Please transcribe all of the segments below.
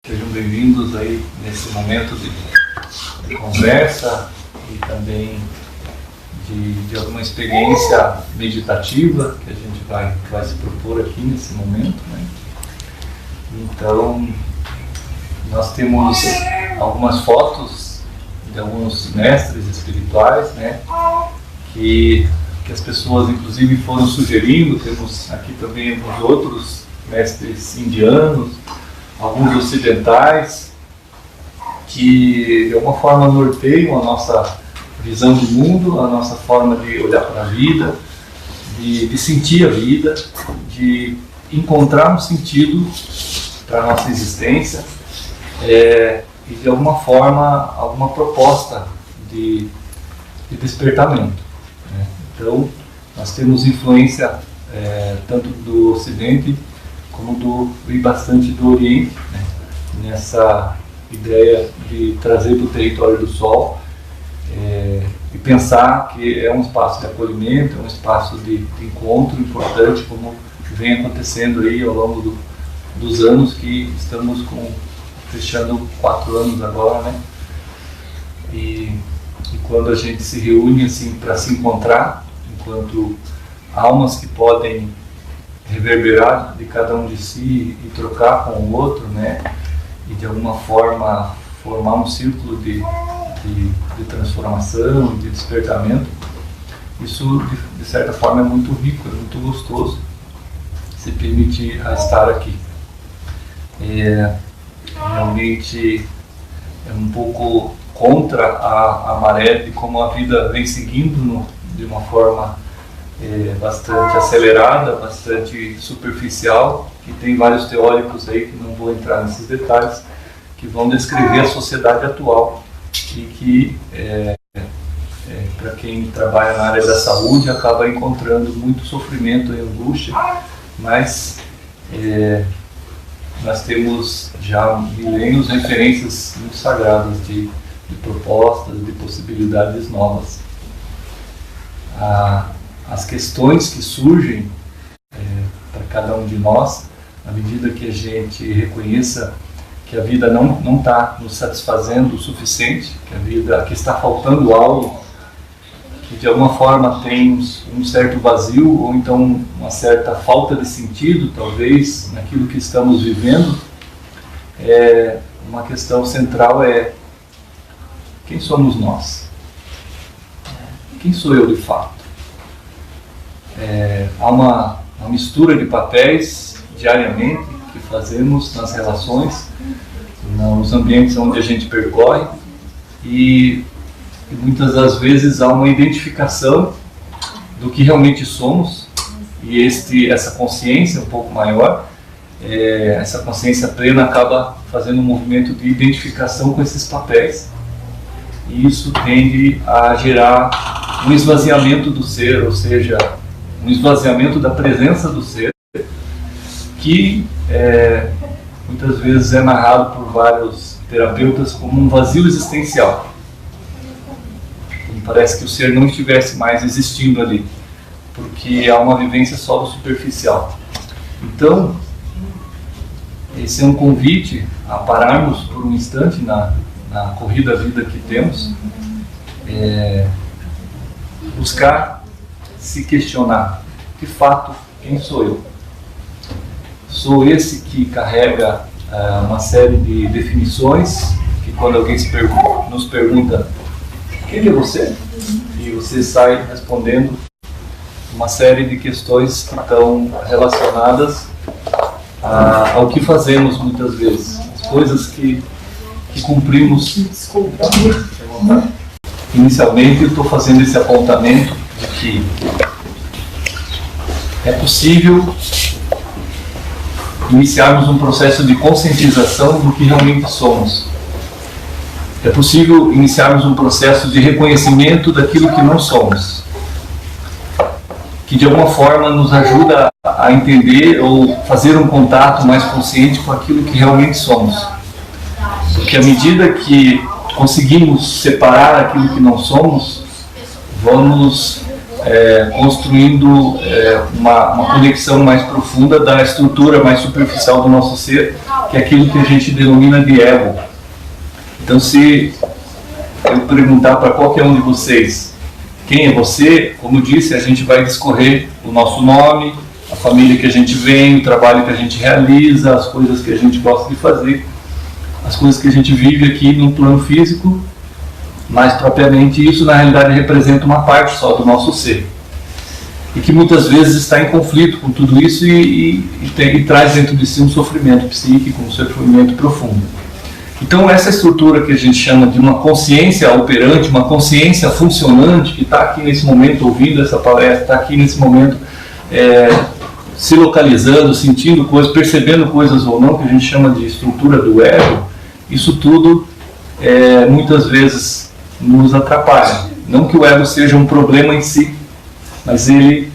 Sejam bem-vindos aí nesse momento de conversa e também de alguma experiência meditativa que a gente vai se propor aqui nesse momento, né? Então, nós temos algumas fotos de alguns mestres espirituais, né? Que as pessoas inclusive foram sugerindo. Temos aqui também alguns outros mestres indianos, alguns ocidentais, que de alguma forma norteiam a nossa visão do mundo, a nossa forma de olhar para a vida, de sentir a vida, de encontrar um sentido para a nossa existência, e de alguma forma, alguma proposta de despertamento, né? Então, nós temos influência tanto do Ocidente como e bastante do Oriente, né? Nessa ideia de trazer para o território do Sol e pensar que é um espaço de acolhimento, é um espaço de encontro importante, como vem acontecendo aí ao longo dos anos, que estamos fechando 4 anos agora, né? E quando a gente se reúne assim para se encontrar, enquanto almas que podem reverberar de cada um de si e trocar com o outro, né? E de alguma forma formar um círculo de transformação, de despertamento, isso de certa forma é muito rico, é muito gostoso se permitir a estar aqui. Realmente é um pouco contra a maré de como a vida vem seguindo de uma forma bastante acelerada, bastante superficial, que tem vários teóricos aí, que não vou entrar nesses detalhes, que vão descrever a sociedade atual e que, para quem trabalha na área da saúde, acaba encontrando muito sofrimento e angústia, mas nós temos já milênios referências muito sagradas de propostas, de possibilidades novas. As questões que surgem para cada um de nós, à medida que a gente reconheça que a vida não está nos satisfazendo o suficiente, que está faltando algo, que de alguma forma tem um certo vazio, ou então uma certa falta de sentido, talvez, naquilo que estamos vivendo, uma questão central é: quem somos nós? Quem sou eu de fato? Há uma mistura de papéis diariamente que fazemos nas relações, nos ambientes onde a gente percorre, e muitas das vezes há uma identificação do que realmente somos, e essa consciência um pouco maior, essa consciência plena acaba fazendo um movimento de identificação com esses papéis, e isso tende a gerar um esvaziamento do ser, ou seja, um esvaziamento da presença do ser, que muitas vezes é narrado por vários terapeutas como um vazio existencial. Parece que o ser não estivesse mais existindo ali, porque há uma vivência só do superficial. Então, esse é um convite a pararmos por um instante na corrida vida que temos, buscar se questionar: de fato, quem sou eu? Sou esse que carrega uma série de definições, que quando alguém nos pergunta: quem é você? E você sai respondendo uma série de questões que estão relacionadas ao que fazemos muitas vezes, as coisas que cumprimos. Desculpa. Inicialmente eu estou fazendo esse apontamento de que é possível iniciarmos um processo de conscientização do que realmente somos. É possível iniciarmos um processo de reconhecimento daquilo que não somos, que de alguma forma nos ajuda a entender ou fazer um contato mais consciente com aquilo que realmente somos. Porque à medida que conseguimos separar aquilo que não somos, vamos construindo uma conexão mais profunda da estrutura mais superficial do nosso ser que é aquilo que a gente denomina de ego. Então, se eu perguntar para qualquer um de vocês quem é você, como disse, a gente vai discorrer o nosso nome, a família que a gente vem, o trabalho que a gente realiza, as coisas que a gente gosta de fazer, as coisas que a gente vive aqui no plano físico, mas propriamente isso na realidade representa uma parte só do nosso ser. E que muitas vezes está em conflito com tudo isso e traz dentro de si um sofrimento psíquico, um sofrimento profundo. Então essa estrutura que a gente chama de uma consciência operante, uma consciência funcionante, que está aqui nesse momento ouvindo essa palestra, está aqui nesse momento se localizando, sentindo coisas, percebendo coisas ou não, que a gente chama de estrutura do ego, isso tudo muitas vezes nos atrapalha. Não que o ego seja um problema em si, mas ele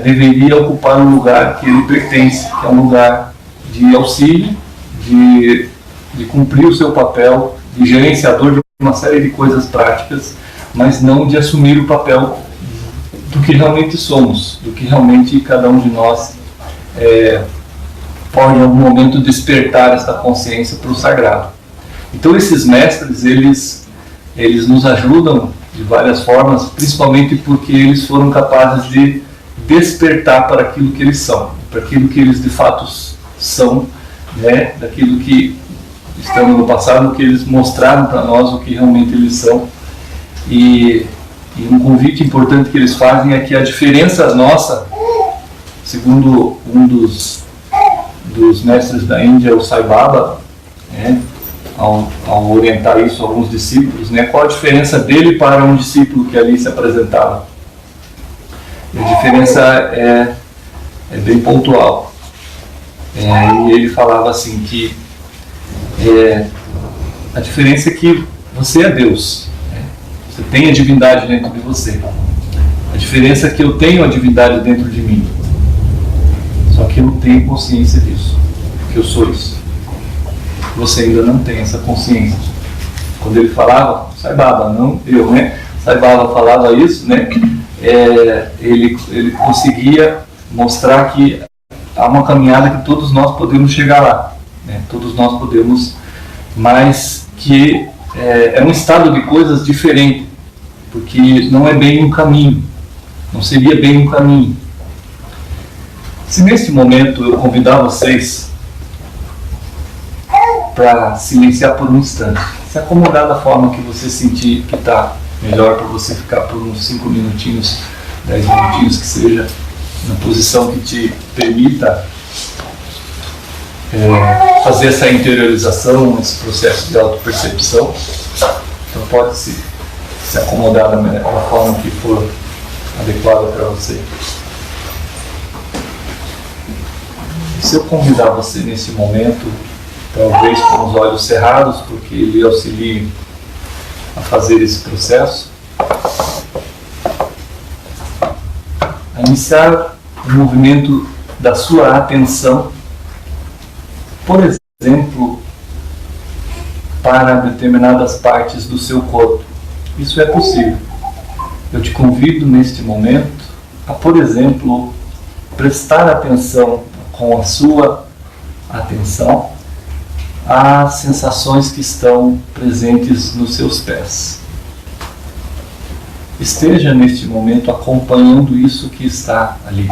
deveria ocupar um lugar que ele pertence, que é um lugar de auxílio, de cumprir o seu papel de gerenciador de uma série de coisas práticas, mas não de assumir o papel do que realmente somos, do que realmente cada um de nós pode em algum momento despertar essa consciência para o sagrado. Então esses mestres, eles nos ajudam de várias formas, principalmente porque eles foram capazes de despertar para aquilo que eles são, para aquilo que eles de fato são, né? Daquilo que estamos no passado, que eles mostraram para nós o que realmente eles são. E um convite importante que eles fazem é que a diferença nossa, segundo um dos mestres da Índia, o Sai Baba, ao orientar isso a alguns discípulos, né, qual a diferença dele para um discípulo que ali se apresentava. E a diferença é bem pontual. E ele falava assim que a diferença é que você é Deus, né? Você tem a divindade dentro de você. A diferença é que eu tenho a divindade dentro de mim, só que eu não tenho consciência disso, que eu sou isso. Você ainda não tem essa consciência. Quando ele falava, Sai Baba, não eu, né? Sai Baba falava isso, né? Ele conseguia mostrar que há uma caminhada que todos nós podemos chegar lá, né? Todos nós podemos, mas que é um estado de coisas diferente, porque não é bem um caminho, não seria bem um caminho. Se neste momento eu convidar vocês para silenciar por um instante, se acomodar da forma que você sentir que está melhor, para você ficar por uns 5 minutinhos, 10 minutinhos que seja, na posição que te permita fazer essa interiorização, esse processo de autopercepção. Então pode se acomodar da forma que for adequada para você. E se eu convidar você nesse momento, talvez com os olhos cerrados, porque ele auxilia a fazer esse processo, a iniciar o movimento da sua atenção, por exemplo, para determinadas partes do seu corpo. Isso é possível. Eu te convido neste momento a, por exemplo, prestar atenção com a sua atenção às sensações que estão presentes nos seus pés. Esteja neste momento acompanhando isso que está ali.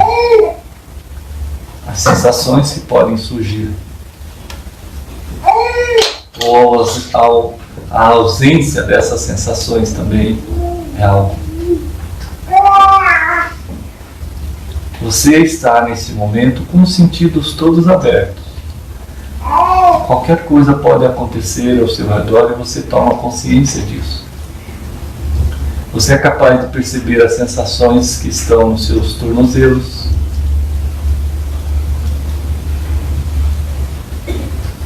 As sensações que podem surgir. Ou a ausência dessas sensações também é algo. Você está nesse momento com os sentidos todos abertos. Qualquer coisa pode acontecer ao seu redor e você toma consciência disso. Você é capaz de perceber as sensações que estão nos seus tornozelos.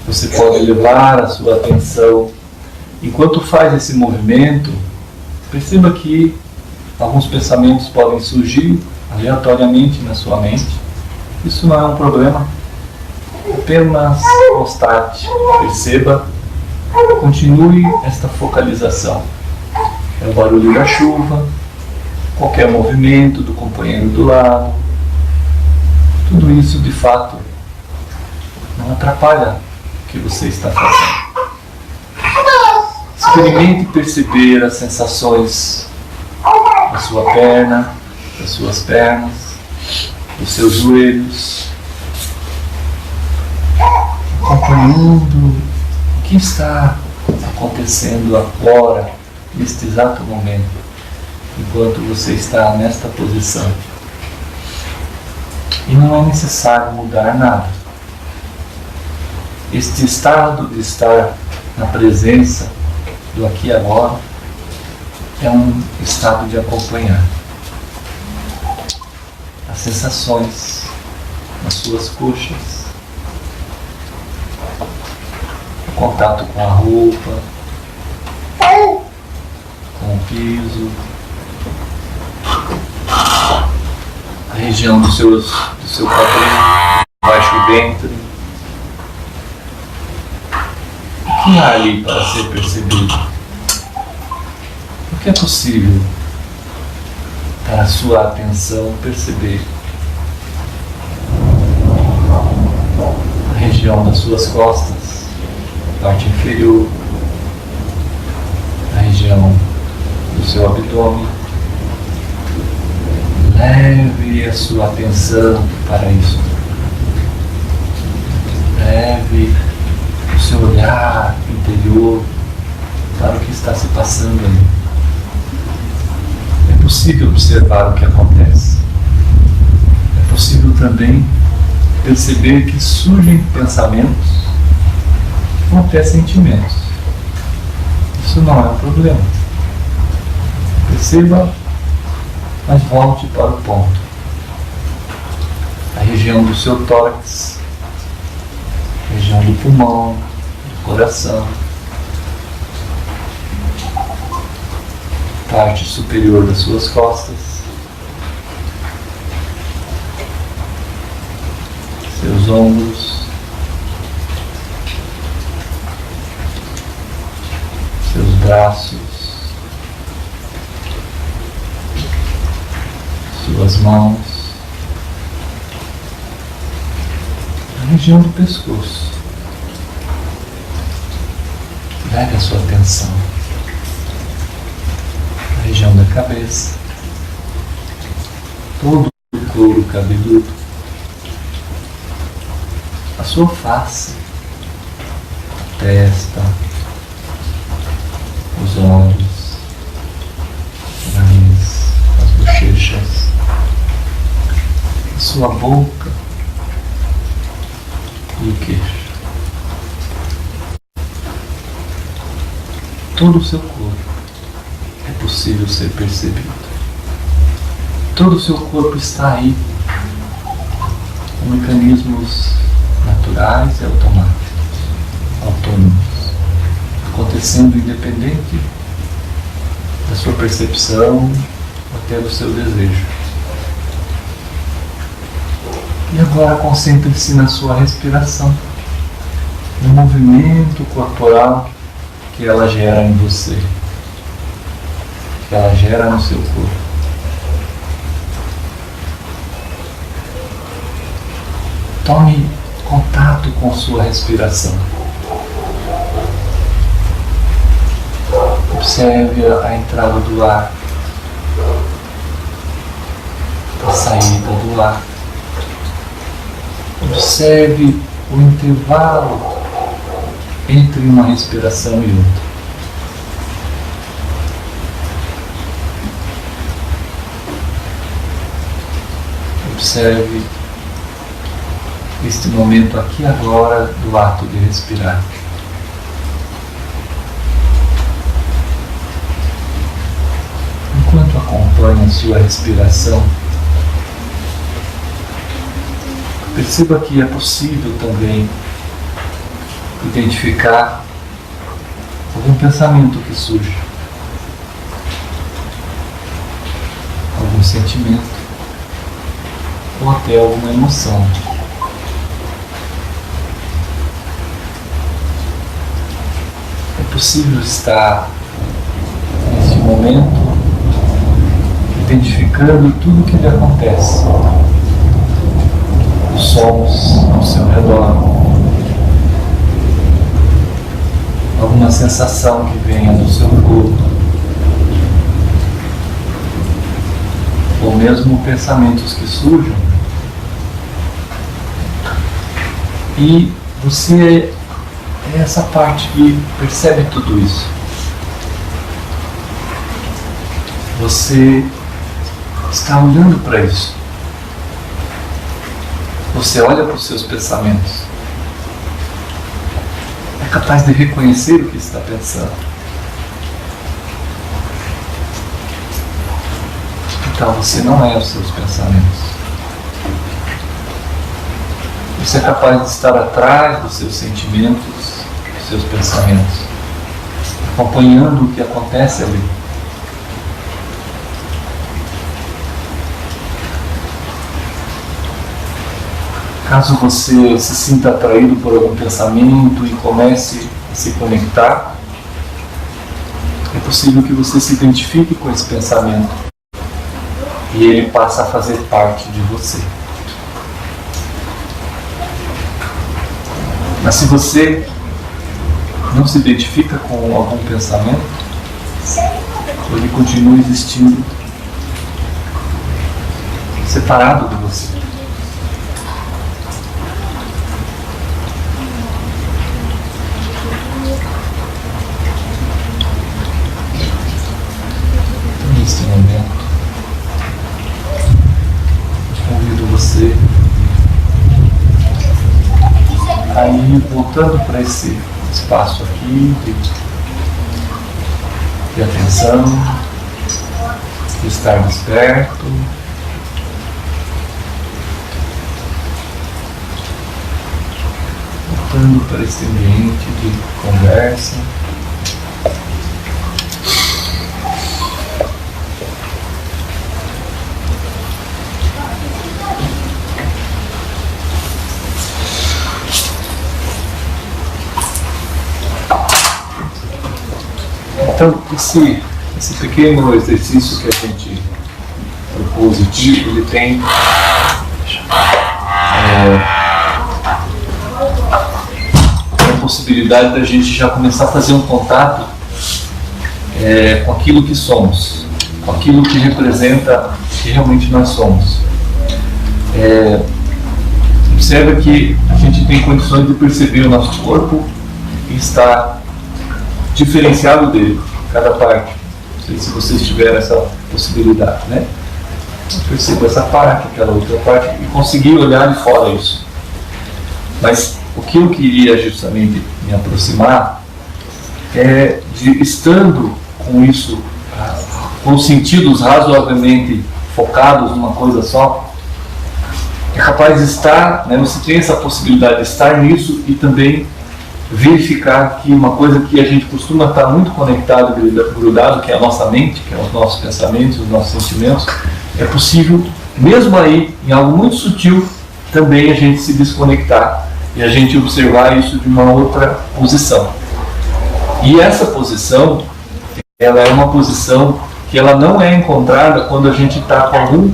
Você pode levar a sua atenção. Enquanto faz esse movimento, perceba que alguns pensamentos podem surgir aleatoriamente na sua mente. Isso não é um problema. Apenas constate, perceba, continue esta focalização. É o barulho da chuva, qualquer movimento do companheiro do lado. Tudo isso, de fato, não atrapalha o que você está fazendo. Experimente perceber as sensações da sua perna, das suas pernas, dos seus joelhos, acompanhando o que está acontecendo agora, neste exato momento, enquanto você está nesta posição. E não é necessário mudar nada. Este estado de estar na presença do aqui e agora é um estado de acompanhar as sensações nas suas coxas, o contato com a roupa, com o piso, a região do seu quadril, baixo ventre. O que há ali para ser percebido? O que é possível para a sua atenção perceber? A região das suas costas, parte inferior, a região do seu abdômen. Leve a sua atenção para isso. Leve o seu olhar interior para o que está se passando ali. É possível observar o que acontece. É possível também perceber que surgem pensamentos ou até sentimentos. Isso não é um problema. Perceba, mas volte para o ponto. A região do seu tórax, a região do pulmão, do coração, parte superior das suas costas, seus ombros, seus braços, suas mãos, a região do pescoço. Leve a sua atenção à região da cabeça, todo o couro cabeludo, a sua face, a testa, os olhos, o nariz, as bochechas, a sua boca e o queixo. Todo o seu corpo é possível ser percebido. Todo o seu corpo está aí, com mecanismos naturais e automáticos, autônomos, acontecendo independente da sua percepção até do seu desejo. E agora concentre-se na sua respiração, no movimento corporal que ela gera em você, que ela gera no seu corpo. Tome contato com sua respiração. Observe a entrada do ar, a saída do ar. Observe o intervalo entre uma respiração e outra. Observe este momento aqui e agora do ato de respirar. Enquanto acompanha a sua respiração, perceba que é possível também identificar algum pensamento que surge, algum sentimento ou até alguma emoção. É possível estar neste momento identificando tudo o que lhe acontece, os sons ao seu redor, alguma sensação que venha do seu corpo, ou mesmo pensamentos que surjam, e você é essa parte que percebe tudo isso. Você está olhando para isso. Você olha para os seus pensamentos. É capaz de reconhecer o que está pensando. Então você não é os seus pensamentos. Você é capaz de estar atrás dos seus sentimentos, dos seus pensamentos, acompanhando o que acontece ali. Caso você se sinta atraído por algum pensamento e comece a se conectar, é possível que você se identifique com esse pensamento e ele passa a fazer parte de você. Mas se você não se identifica com algum pensamento, ele continua existindo separado de você. Então, neste momento, eu convido você a ir voltando para esse espaço aqui de atenção, de estar desperto, voltando para esse ambiente de conversa. Então, esse pequeno exercício que a gente propôs aqui, ele tem a possibilidade da gente já começar a fazer um contato com aquilo que somos, com aquilo que representa o que realmente nós somos. Observa que a gente tem condições de perceber o nosso corpo e está diferenciado dele, cada parte. Não sei se vocês tiveram essa possibilidade, né? Eu percebo essa parte, aquela outra parte, e conseguir olhar de fora isso. Mas o que eu queria justamente me aproximar é de, estando com isso, com os sentidos razoavelmente focados numa coisa só, é capaz de estar, né, você tem essa possibilidade de estar nisso e também verificar que uma coisa que a gente costuma estar muito conectado, grudado, que é a nossa mente, que é os nossos pensamentos, os nossos sentimentos, é possível, mesmo aí, em algo muito sutil, também a gente se desconectar e a gente observar isso de uma outra posição. E essa posição, ela é uma posição que ela não é encontrada quando a gente está com algum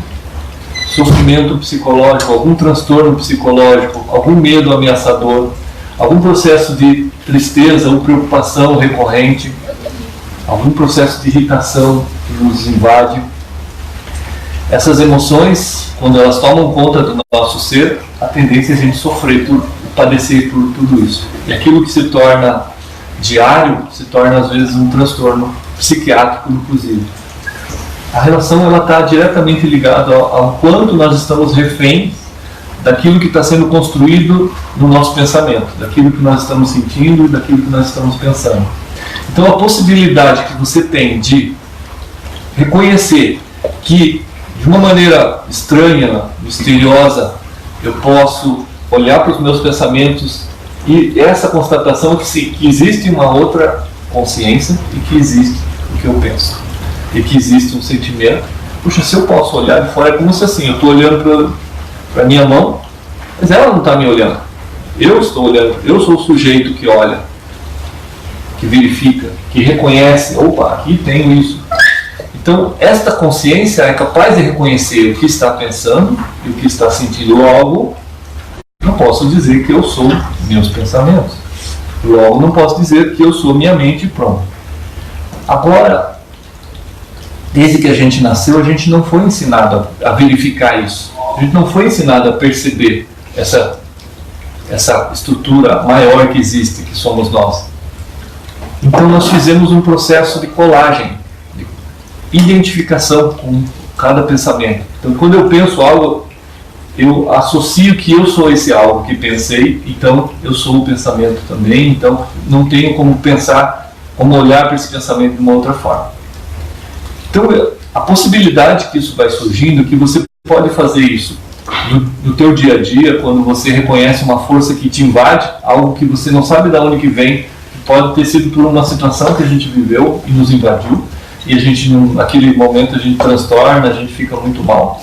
sofrimento psicológico, algum transtorno psicológico, algum medo ameaçador, algum processo de tristeza ou preocupação recorrente, algum processo de irritação que nos invade. Essas emoções, quando elas tomam conta do nosso ser, a tendência é a gente sofrer, padecer por tudo isso. E aquilo que se torna diário, se torna às vezes um transtorno psiquiátrico, inclusive. A relação ela está diretamente ligada ao quanto nós estamos reféns daquilo que está sendo construído no nosso pensamento, daquilo que nós estamos sentindo e daquilo que nós estamos pensando. Então a possibilidade que você tem de reconhecer que de uma maneira estranha, misteriosa, eu posso olhar para os meus pensamentos e essa constatação de que existe uma outra consciência e que existe o que eu penso e que existe um sentimento. Puxa, se eu posso olhar de fora, é como se assim, eu estou olhando para minha mão, mas ela não está me olhando. Eu estou olhando, eu sou o sujeito que olha, que verifica, que reconhece, opa, aqui tem isso. Então, esta consciência é capaz de reconhecer o que está pensando e o que está sentindo. Logo, não posso dizer que eu sou meus pensamentos. Logo, não posso dizer que eu sou minha mente e pronto. Agora, desde que a gente nasceu, a gente não foi ensinado a verificar isso. A gente não foi ensinado a perceber essa estrutura maior que existe, que somos nós. Então nós fizemos um processo de colagem, de identificação com cada pensamento. Então quando eu penso algo, eu associo que eu sou esse algo que pensei, então eu sou o pensamento também, então não tenho como pensar, como olhar para esse pensamento de uma outra forma. Então a possibilidade que isso vai surgindo, que você pode fazer isso no teu dia a dia, quando você reconhece uma força que te invade, algo que você não sabe de onde que vem, que pode ter sido por uma situação que a gente viveu e nos invadiu, e a gente, naquele momento, a gente transtorna, a gente fica muito mal.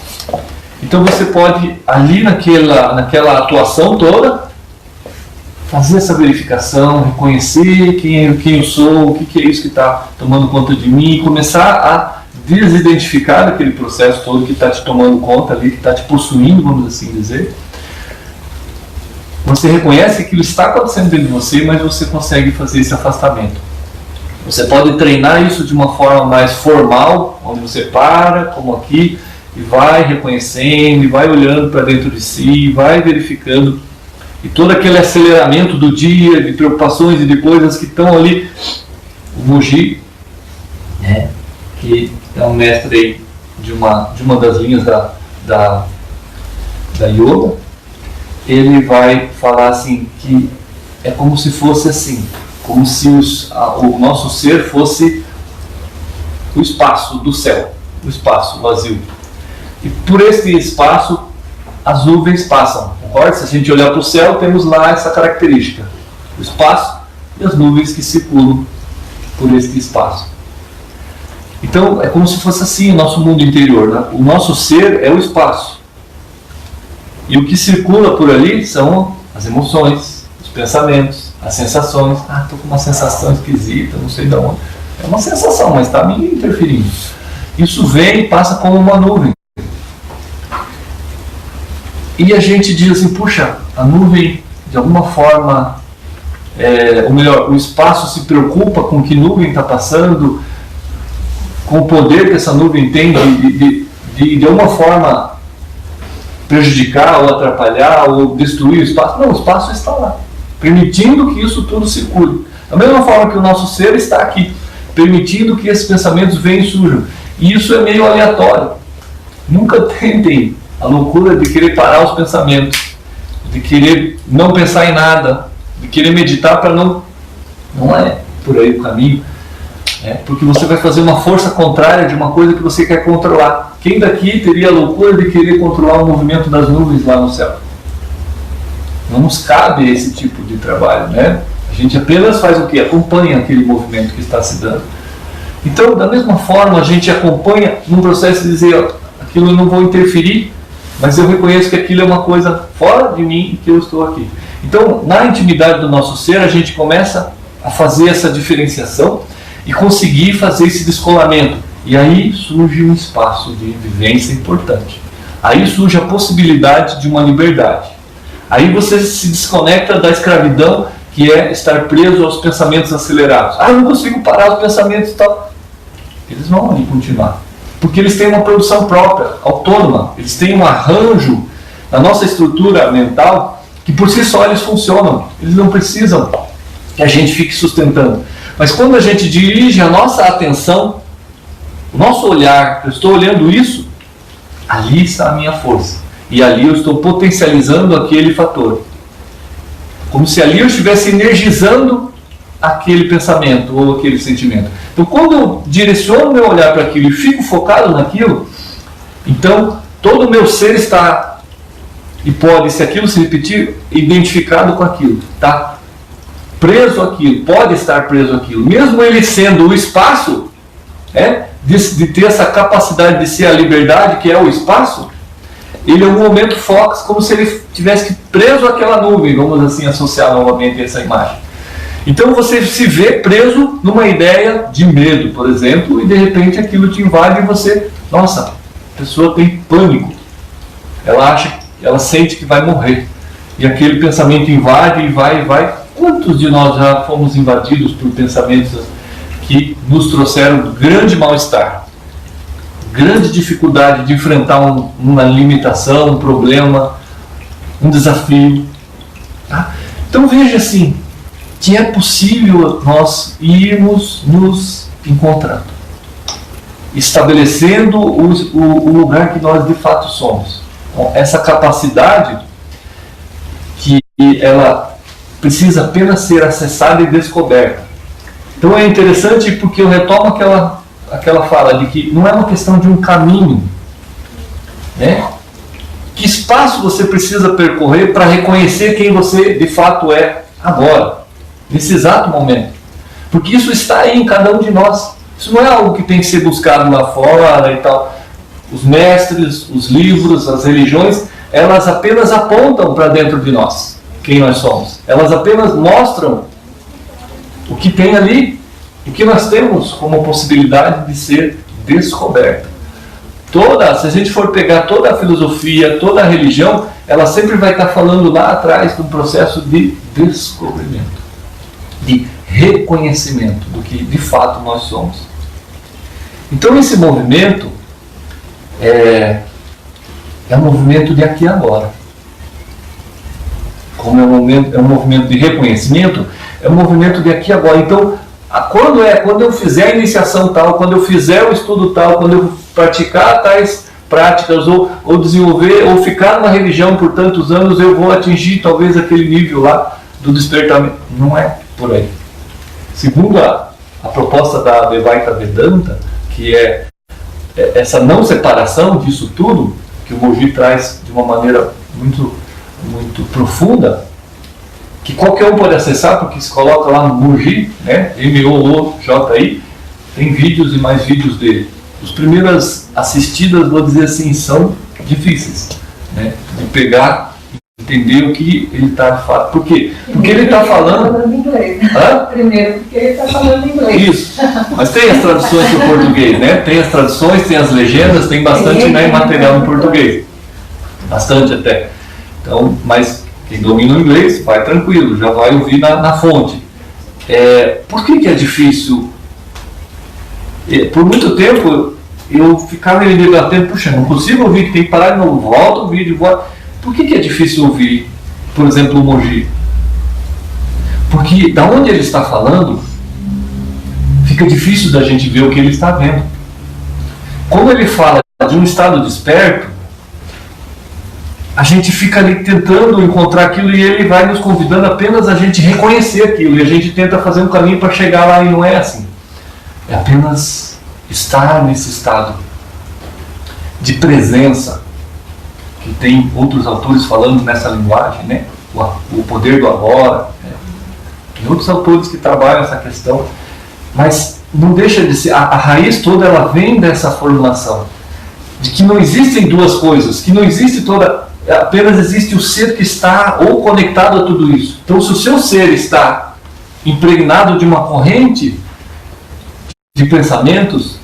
Então você pode, ali naquela atuação toda, fazer essa verificação, reconhecer quem eu sou, o que é isso que está tomando conta de mim, e começar a desidentificar aquele processo todo que está te tomando conta ali, que está te possuindo, vamos assim dizer. Você reconhece que aquilo está acontecendo dentro de você, mas você consegue fazer esse afastamento. Você pode treinar isso de uma forma mais formal, onde você para, como aqui, e vai reconhecendo, e vai olhando para dentro de si, e vai verificando. E todo aquele aceleramento do dia, de preocupações e de coisas que estão ali. O Muji, que é um mestre aí de uma das linhas da yoga, ele vai falar assim, que é como se fosse assim, como se o nosso ser fosse o espaço do céu, o espaço vazio. E por esse espaço as nuvens passam, concorda? Se a gente olhar para o céu, temos lá essa característica, o espaço e as nuvens que circulam por esse espaço. Então é como se fosse assim o nosso mundo interior, né? O nosso ser é o espaço, e o que circula por ali são as emoções, os pensamentos, as sensações. Estou com uma sensação esquisita, não sei de onde. É uma sensação, mas está me interferindo. Isso vem e passa como uma nuvem. E a gente diz assim, puxa, a nuvem de alguma forma, ou melhor, o espaço se preocupa com que nuvem está passando, com o poder que essa nuvem tem de alguma forma prejudicar ou atrapalhar ou destruir o espaço. Não, o espaço está lá, permitindo que isso tudo circule. Da mesma forma que o nosso ser está aqui, permitindo que esses pensamentos venham e surjam. E isso é meio aleatório. Nunca tentem a loucura de querer parar os pensamentos, de querer não pensar em nada, de querer meditar para não é por aí o caminho. Porque você vai fazer uma força contrária de uma coisa que você quer controlar. Quem daqui teria a loucura de querer controlar o movimento das nuvens lá no céu? Não nos cabe esse tipo de trabalho, né? A gente apenas faz o quê? Acompanha aquele movimento que está se dando. Então, da mesma forma, a gente acompanha num processo de dizer, aquilo eu não vou interferir, mas eu reconheço que aquilo é uma coisa fora de mim e que eu estou aqui. Então, na intimidade do nosso ser, a gente começa a fazer essa diferenciação e conseguir fazer esse descolamento. E aí surge um espaço de vivência importante. Aí surge a possibilidade de uma liberdade. Aí você se desconecta da escravidão, que é estar preso aos pensamentos acelerados. Eu não consigo parar os pensamentos e tal. Eles vão ali continuar. Porque eles têm uma produção própria, autônoma. Eles têm um arranjo na nossa estrutura mental que por si só eles funcionam. Eles não precisam que a gente fique sustentando. Mas quando a gente dirige a nossa atenção, o nosso olhar, eu estou olhando isso, ali está a minha força. E ali eu estou potencializando aquele fator. Como se ali eu estivesse energizando aquele pensamento ou aquele sentimento. Então quando eu direciono meu olhar para aquilo e fico focado naquilo, então todo o meu ser está, e pode, se aquilo se repetir, identificado com aquilo, tá? Preso àquilo, pode estar preso àquilo, mesmo ele sendo o espaço, de ter essa capacidade de ser a liberdade que é o espaço, ele em algum momento foca como se ele tivesse preso àquela nuvem, vamos assim associar novamente essa imagem. Então você se vê preso numa ideia de medo, por exemplo, e de repente aquilo te invade e você, nossa, a pessoa tem pânico, ela sente que vai morrer, e aquele pensamento invade e vai Quantos de nós já fomos invadidos por pensamentos que nos trouxeram grande mal-estar, grande dificuldade de enfrentar uma limitação, um problema, um desafio? Tá? Então veja assim, que é possível nós irmos nos encontrando, estabelecendo o lugar que nós de fato somos. Então, essa capacidade que ela precisa apenas ser acessada e descoberta. Então é interessante porque eu retomo aquela fala de que não é uma questão de um caminho, né? Que espaço você precisa percorrer para reconhecer quem você de fato é agora, nesse exato momento? Porque isso está aí em cada um de nós. Isso não é algo que tem que ser buscado lá fora e tal. Os mestres, os livros, as religiões, elas apenas apontam para dentro de nós quem nós somos. Elas apenas mostram o que tem ali, o que nós temos como possibilidade de ser descoberto. Se a gente for pegar toda a filosofia, toda a religião, ela sempre vai estar falando lá atrás de um processo de descobrimento, de reconhecimento do que de fato nós somos. Então esse movimento é um movimento de aqui e agora. Como é um movimento de reconhecimento, é um movimento de aqui e agora. Então, quando eu fizer a iniciação tal, quando eu fizer o estudo tal, quando eu praticar tais práticas, ou desenvolver, ou ficar numa religião por tantos anos, eu vou atingir talvez aquele nível lá do despertamento. Não é por aí. Segundo a proposta da Advaita Vedanta, que é essa não separação disso tudo, que o Moji traz de uma maneira muito, muito profunda, que qualquer um pode acessar, porque se coloca lá no Moji, né, M-O-O-J-I, tem vídeos e mais vídeos dele. As primeiras assistidas, vou dizer assim, são difíceis, né, de pegar, entender o que ele está de fato. Por quê? Porque ele está falando inglês. Hã? Primeiro, porque ele está falando inglês. Isso, mas tem as traduções para o português, né? Tem as traduções, tem as legendas, tem bastante, né, material em português. Bastante até. Então, mas quem domina o inglês, vai tranquilo, já vai ouvir na fonte. Por que é difícil? Por muito tempo eu ficava me debatendo, puxa, não consigo ouvir, que tem que parar de novo, volta o vídeo, volta. Por que é difícil ouvir, por exemplo, o Moji? Porque da onde ele está falando, fica difícil da gente ver o que ele está vendo. Quando ele fala de um estado desperto, a gente fica ali tentando encontrar aquilo e ele vai nos convidando apenas a gente reconhecer aquilo. E a gente tenta fazer um caminho para chegar lá e não é assim. É apenas estar nesse estado de presença, que tem outros autores falando nessa linguagem, né? O poder do agora. Né? Tem outros autores que trabalham essa questão, mas não deixa de ser, a raiz toda ela vem dessa formulação, de que não existem duas coisas, que não existe apenas existe o ser que está ou conectado a tudo isso. Então, se o seu ser está impregnado de uma corrente de pensamentos,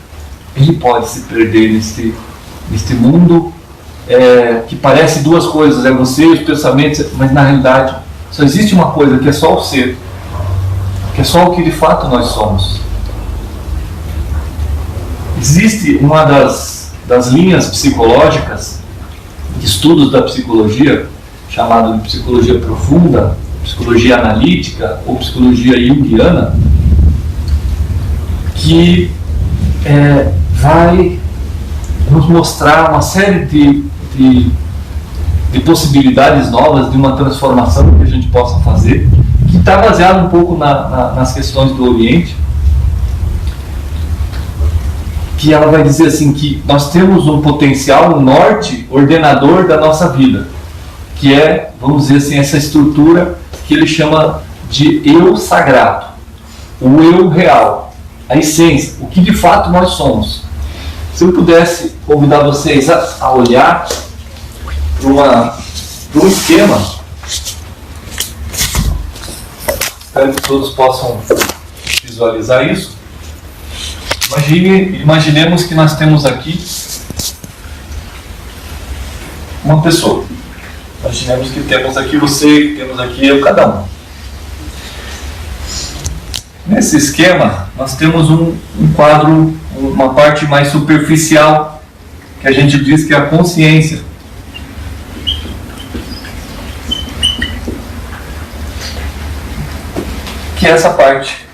ele pode se perder neste mundo que parece duas coisas, é você e os pensamentos, mas na realidade só existe uma coisa, que é só o ser, que é só o que de fato nós somos. Existe uma das linhas psicológicas, estudos da psicologia, chamado de psicologia profunda, psicologia analítica ou psicologia junguiana, que vai nos mostrar uma série de possibilidades novas de uma transformação que a gente possa fazer, que está baseado um pouco nas questões do Oriente, que ela vai dizer assim, que nós temos um potencial, um norte ordenador da nossa vida, que é, vamos dizer assim, essa estrutura que ele chama de eu sagrado, o eu real, a essência, o que de fato nós somos. Se eu pudesse convidar vocês a olhar para um esquema, espero que todos possam visualizar isso. Imaginemos que nós temos aqui uma pessoa. Imaginemos que temos aqui você, que temos aqui eu, cada um. Nesse esquema, nós temos um quadro, uma parte mais superficial, que a gente diz que é a consciência. Que é essa parte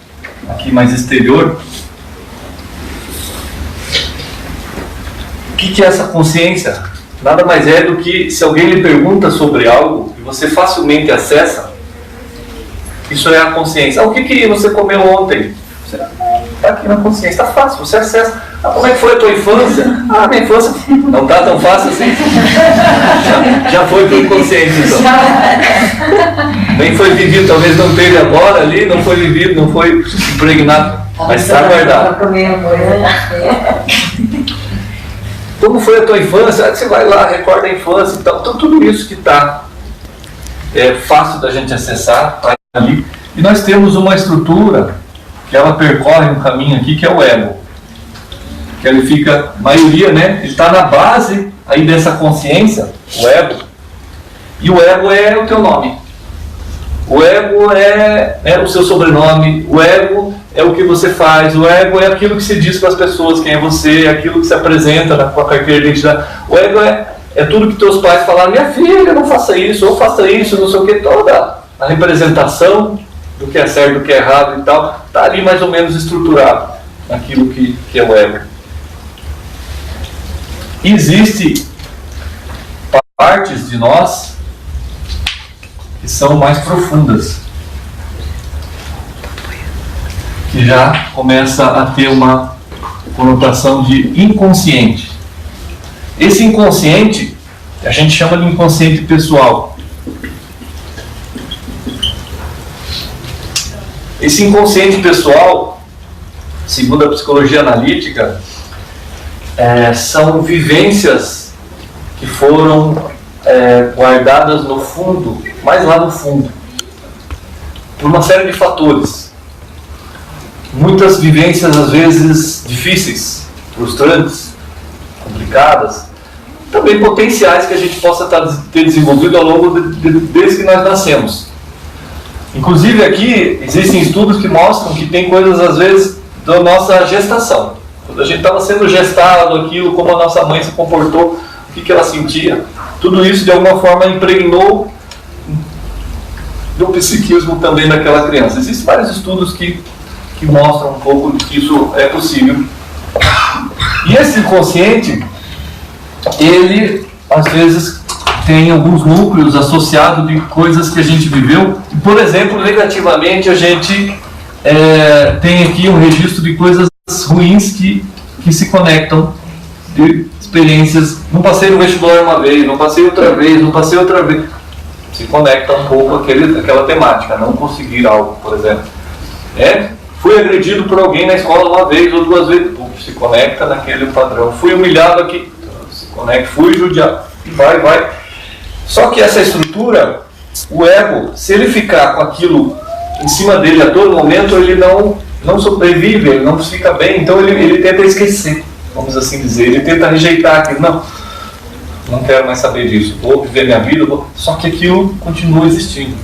aqui mais exterior. O que é essa consciência? Nada mais é do que se alguém lhe pergunta sobre algo e você facilmente acessa, isso é a consciência. O que você comeu ontem? Está aqui na consciência, está fácil, você acessa. Como é que foi a tua infância? Minha infância não está tão fácil assim. Já foi para o inconsciente, então. Nem foi vivido, talvez não teve agora ali, não foi vivido, não foi impregnado, mas está guardado. Como foi a tua infância? Você vai lá, recorda a infância e tal. Então tudo isso que está fácil da gente acessar, está ali. E nós temos uma estrutura que ela percorre um caminho aqui, que é o ego. Que ele fica, maioria, né? Ele está na base aí dessa consciência, o ego. E o ego é o teu nome. O ego é o seu sobrenome. O ego é o que você faz. O ego é aquilo que se diz para as pessoas, quem é você, aquilo que se apresenta na tua carteira de identidade. O ego é tudo que teus pais falaram, minha filha, não faça isso, ou faça isso, não sei o que, toda a representação do que é certo, do que é errado e tal, está ali mais ou menos estruturado naquilo que é o ego. E existe partes de nós que são mais profundas, que já começa a ter uma conotação de inconsciente. Esse inconsciente, a gente chama de inconsciente pessoal. Esse inconsciente pessoal, segundo a psicologia analítica, são vivências que foram guardadas no fundo, mais lá no fundo, por uma série de fatores. Muitas vivências, às vezes, difíceis, frustrantes, complicadas, também potenciais que a gente possa ter desenvolvido ao longo desde que nós nascemos. Inclusive aqui existem estudos que mostram que tem coisas às vezes da nossa gestação. Quando a gente estava sendo gestado, aquilo, como a nossa mãe se comportou, o que ela sentia, tudo isso de alguma forma impregnou do psiquismo também daquela criança. Existem vários estudos que mostram um pouco que isso é possível. E esse inconsciente, ele às vezes tem alguns núcleos associados de coisas que a gente viveu. Por exemplo, negativamente a gente tem aqui um registro de coisas ruins que se conectam, de experiências. Não passei no vestibular uma vez, não passei outra vez, não passei outra vez. Se conecta um pouco aquela temática, não conseguir algo, por exemplo. Fui agredido por alguém na escola uma vez ou duas vezes, se conecta naquele padrão. Fui humilhado aqui, se conecta. Fui judiado, vai. Só que essa estrutura, o ego, se ele ficar com aquilo em cima dele a todo momento, ele não sobrevive, ele não fica bem, então ele tenta esquecer, vamos assim dizer, ele tenta rejeitar aquilo. Não quero mais saber disso, vou viver minha vida, só que aquilo continua existindo.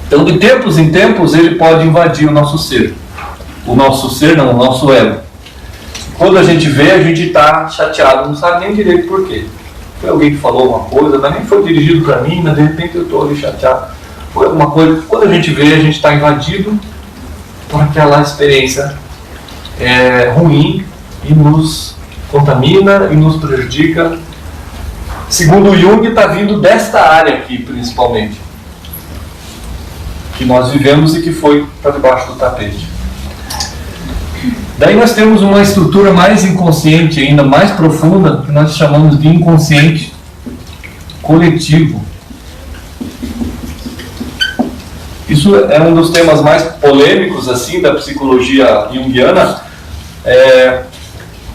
Então, de tempos em tempos, ele pode invadir o nosso ser. O nosso ego. Quando a gente vê, a gente está chateado, não sabe nem direito por quê. Foi alguém que falou uma coisa, mas nem foi dirigido para mim, mas de repente eu estou ali chateado. Foi alguma coisa. Quando a gente vê, a gente está invadido por aquela experiência ruim e nos contamina e nos prejudica. Segundo o Jung, está vindo desta área aqui, principalmente, que nós vivemos e que foi para debaixo do tapete. Daí nós temos uma estrutura mais inconsciente, ainda mais profunda, que nós chamamos de inconsciente coletivo. Isso é um dos temas mais polêmicos assim da psicologia junguiana,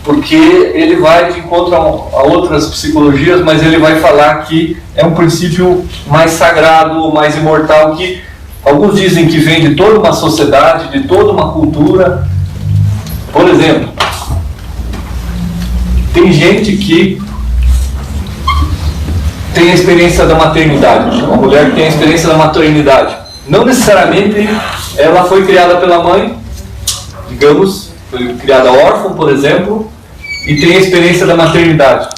porque ele vai de encontro a outras psicologias, mas ele vai falar que é um princípio mais sagrado, mais imortal, que alguns dizem que vem de toda uma sociedade, de toda uma cultura. Por exemplo, tem gente que tem a experiência da maternidade, uma mulher que tem a experiência da maternidade. Não necessariamente ela foi criada pela mãe digamos, foi criada órfã, por exemplo, e tem a experiência da maternidade.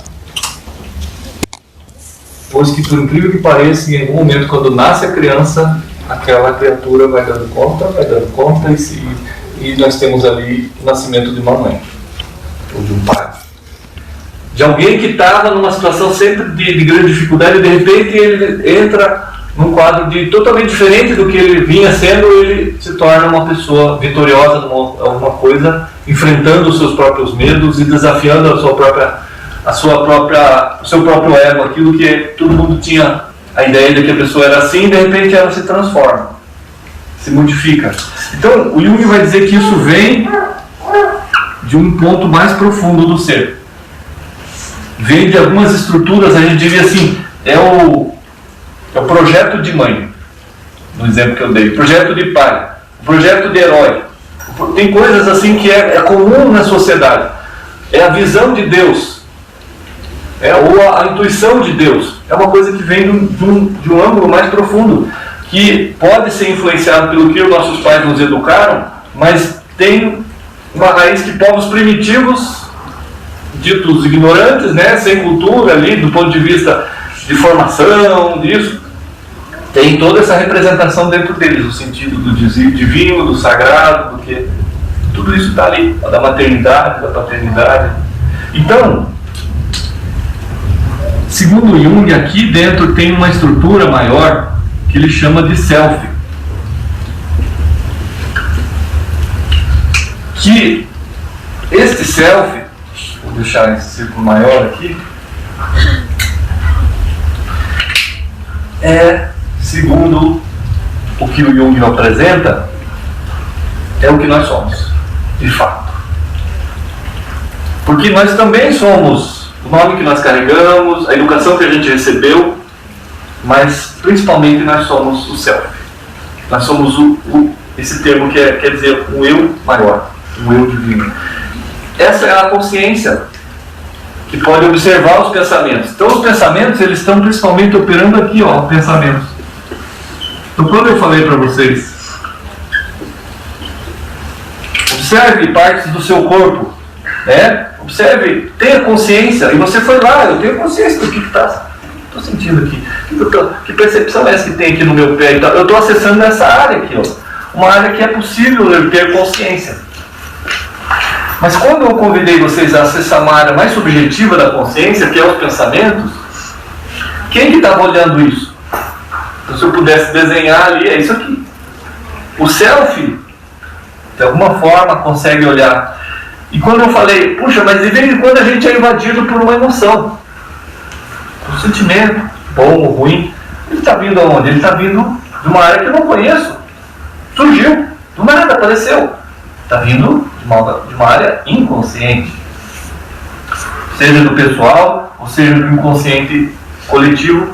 Pois que, por incrível que pareça, em algum momento, quando nasce a criança, aquela criatura vai dando conta, e nós temos ali o nascimento de uma mãe, ou de um pai. De alguém que estava numa situação sempre de grande dificuldade, e de repente ele entra num quadro totalmente diferente do que ele vinha sendo, ele se torna uma pessoa vitoriosa em alguma coisa, enfrentando os seus próprios medos e desafiando o seu próprio ego, aquilo que todo mundo tinha a ideia de que a pessoa era assim, e de repente ela se transforma, se modifica. Então o Jung vai dizer que isso vem de um ponto mais profundo do ser. Vem de algumas estruturas, a gente diria assim, é o projeto de mãe, no exemplo que eu dei, o projeto de pai, o projeto de herói. Tem coisas assim que é comum na sociedade. É a visão de Deus, ou a intuição de Deus. É uma coisa que vem de um ângulo mais profundo, que pode ser influenciado pelo que os nossos pais nos educaram, mas tem uma raiz que povos primitivos, ditos ignorantes, né, sem cultura ali, do ponto de vista de formação, disso, tem toda essa representação dentro deles, o sentido do divino, do sagrado, do que tudo isso está ali, da maternidade, da paternidade. Então, segundo Jung, aqui dentro tem uma estrutura maior que ele chama de self, que este self, vou deixar esse círculo maior aqui, segundo o que o Jung apresenta, é o que nós somos, de fato. Porque nós também somos o nome que nós carregamos, a educação que a gente recebeu, mas principalmente nós somos o self. Nós somos esse termo que quer dizer um eu maior, um eu divino. Essa é a consciência que pode observar os pensamentos. Então os pensamentos, eles estão principalmente operando aqui, pensamentos. Então quando eu falei para vocês, observe partes do seu corpo, observe, tenha consciência, e você foi lá, eu tenho consciência do que estou sentindo aqui, que percepção é essa que tem aqui no meu pé, eu estou acessando essa área aqui, uma área que é possível eu ter consciência. Mas quando eu convidei vocês a acessar uma área mais subjetiva da consciência, que é os pensamentos, quem que estava olhando isso? Então, se eu pudesse desenhar ali, é isso aqui. O self, de alguma forma, consegue olhar. E quando eu falei, puxa, mas de vez em quando a gente é invadido por uma emoção, um sentimento, bom ou ruim, ele está vindo aonde? Ele está vindo de uma área que eu não conheço. Surgiu, do nada, apareceu. Está vindo de uma área inconsciente, seja do pessoal, ou seja do inconsciente coletivo,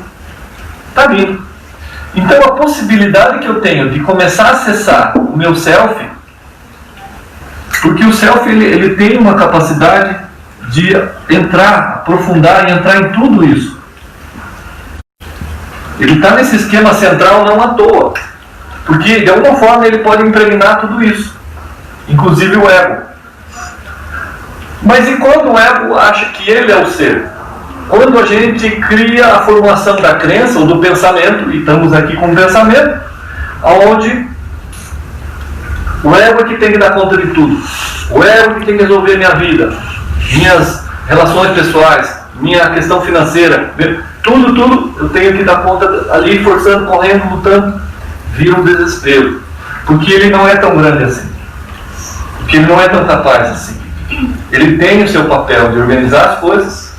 está vindo. Então a possibilidade que eu tenho de começar a acessar o meu self, porque o self ele tem uma capacidade de aprofundar e entrar em tudo isso. Ele está nesse esquema central não à toa, porque de alguma forma ele pode impregnar tudo isso, inclusive o ego. Mas e quando o ego acha que ele é o ser? Quando a gente cria a formulação da crença ou do pensamento, e estamos aqui com o pensamento, onde o ego é que tem que dar conta de tudo, o ego que tem que resolver minha vida, minhas relações pessoais, minha questão financeira, tudo eu tenho que dar conta ali, forçando, correndo, lutando, vira um desespero, porque ele não é tão grande assim, porque ele não é tão capaz assim. Ele tem o seu papel de organizar as coisas,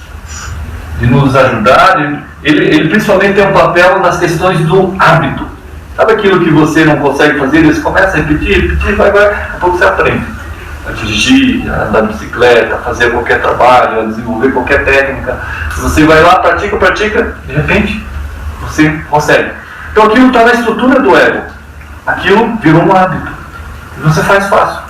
de nos ajudar, ele principalmente tem um papel nas questões do hábito. Sabe aquilo que você não consegue fazer, você começa a repetir, vai, daqui a pouco você aprende a dirigir, a andar de bicicleta, a fazer qualquer trabalho, a desenvolver qualquer técnica. Você vai lá, pratica, de repente você consegue. Então aquilo está na estrutura do ego, aquilo virou um hábito, e você faz fácil.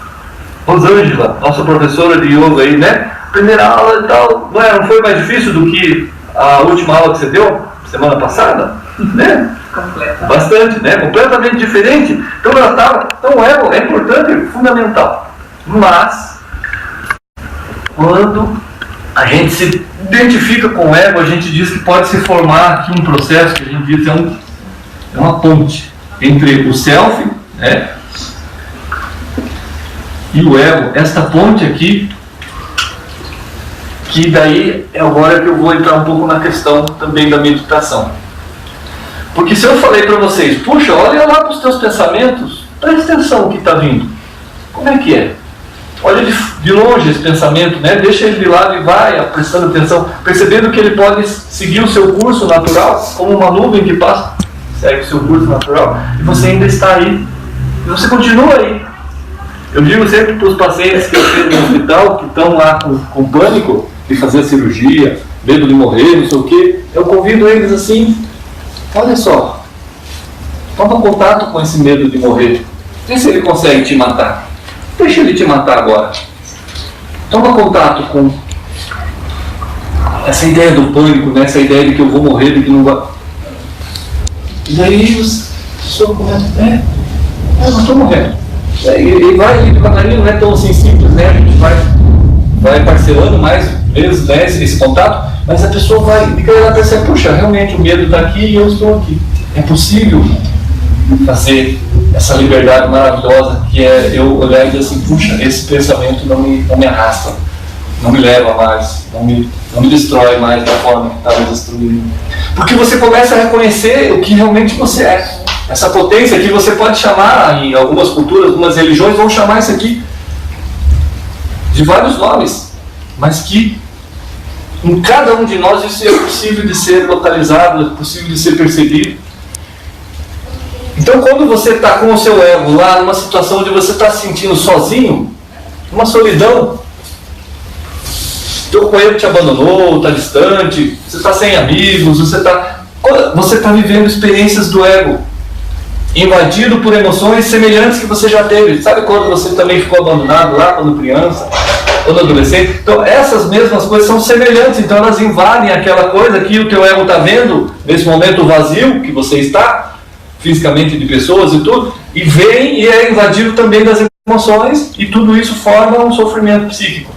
Rosângela, nossa professora de yoga aí, né? Primeira aula e tal, não foi mais difícil do que a última aula que você deu semana passada? Né? Bastante, né? Completamente diferente. Então ela estava. Então o ego é importante, é fundamental. Mas, quando a gente se identifica com o ego, a gente diz que pode se formar aqui um processo que a gente diz é uma ponte entre o self, né, e o ego. Esta ponte aqui, que daí é agora que eu vou entrar um pouco na questão também da meditação. Porque se eu falei para vocês, puxa, olha lá para os teus pensamentos, presta atenção no que está vindo. Como é que é? Olha de longe esse pensamento, né? Deixa ele de lado e vai prestando atenção, percebendo que ele pode seguir o seu curso natural, como uma nuvem que passa, segue o seu curso natural, e você ainda está aí. E você continua aí. Eu digo sempre para os pacientes que eu tenho no hospital, que estão lá com pânico de fazer a cirurgia, medo de morrer, não sei o quê, eu convido eles assim, olha só, toma contato com esse medo de morrer, vê se ele consegue te matar. Deixa ele te matar agora. Toma contato com essa ideia do pânico, né? Essa ideia de que eu vou morrer, de que não vai. E daí a pessoa começa, eu não estou morrendo. E vai devagarinho, não é tão assim simples, né? A gente vai parcelando mais vezes, né, esse contato, mas a pessoa vai, e ela percebe, puxa, realmente o medo está aqui e eu estou aqui. É possível fazer essa liberdade maravilhosa que é eu olhar e dizer assim, puxa, esse pensamento não me arrasta, não me leva mais, não me destrói mais da forma que estava destruindo. Porque você começa a reconhecer o que realmente você é. Essa potência que você pode chamar, em algumas culturas, algumas religiões vão chamar isso aqui de vários nomes, mas que em cada um de nós isso é possível de ser localizado, é possível de ser percebido. Então, quando você está com o seu ego lá numa situação onde você está se sentindo sozinho, uma solidão, teu companheiro te abandonou, está distante, você está sem amigos, você está vivendo experiências do ego, invadido por emoções semelhantes que você já teve. Sabe quando você também ficou abandonado lá quando criança, quando adolescente? Então, essas mesmas coisas são semelhantes, então elas invadem aquela coisa que o teu ego está vendo, nesse momento vazio que você está, fisicamente de pessoas e tudo, e vem e é invadido também das emoções, e tudo isso forma um sofrimento psíquico.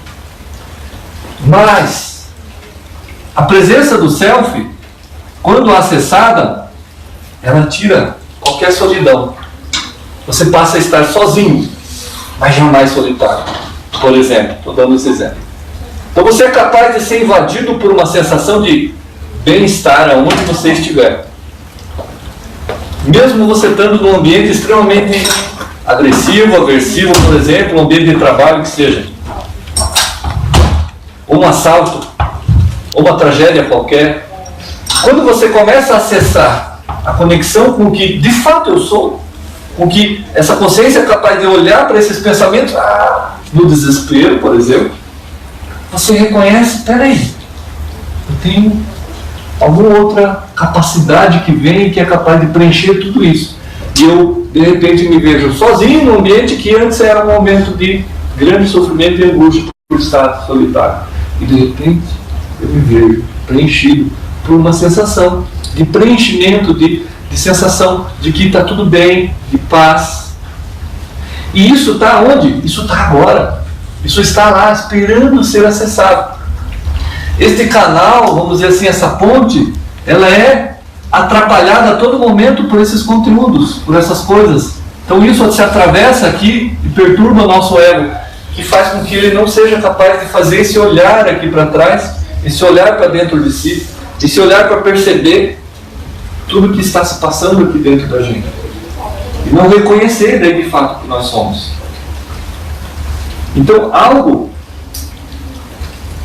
Mas a presença do self, quando acessada, ela tira qualquer solidão. Você passa a estar sozinho, mas jamais solitário. Por exemplo, estou dando esse exemplo. Então você é capaz de ser invadido por uma sensação de bem-estar aonde você estiver. Mesmo você estando num ambiente extremamente agressivo, aversivo, por exemplo, um ambiente de trabalho que seja, ou um assalto, ou uma tragédia qualquer, quando você começa a acessar a conexão com o que de fato eu sou, com que essa consciência é capaz de olhar para esses pensamentos, no desespero, por exemplo, você reconhece, peraí, eu tenho alguma outra capacidade que vem que é capaz de preencher tudo isso. E eu, de repente, me vejo sozinho num ambiente que antes era um momento de grande sofrimento e angústia por estar solitário. E, de repente, eu me vejo preenchido por uma sensação de preenchimento, de sensação de que está tudo bem, de paz. E isso está onde? Isso está agora. Isso está lá, esperando ser acessado. Este canal, vamos dizer assim, essa ponte, ela é atrapalhada a todo momento por esses conteúdos, por essas coisas. Então isso se atravessa aqui e perturba o nosso ego, que faz com que ele não seja capaz de fazer esse olhar aqui para trás, esse olhar para dentro de si, esse olhar para perceber tudo que está se passando aqui dentro da gente. E não reconhecer daí de fato que nós somos. Então algo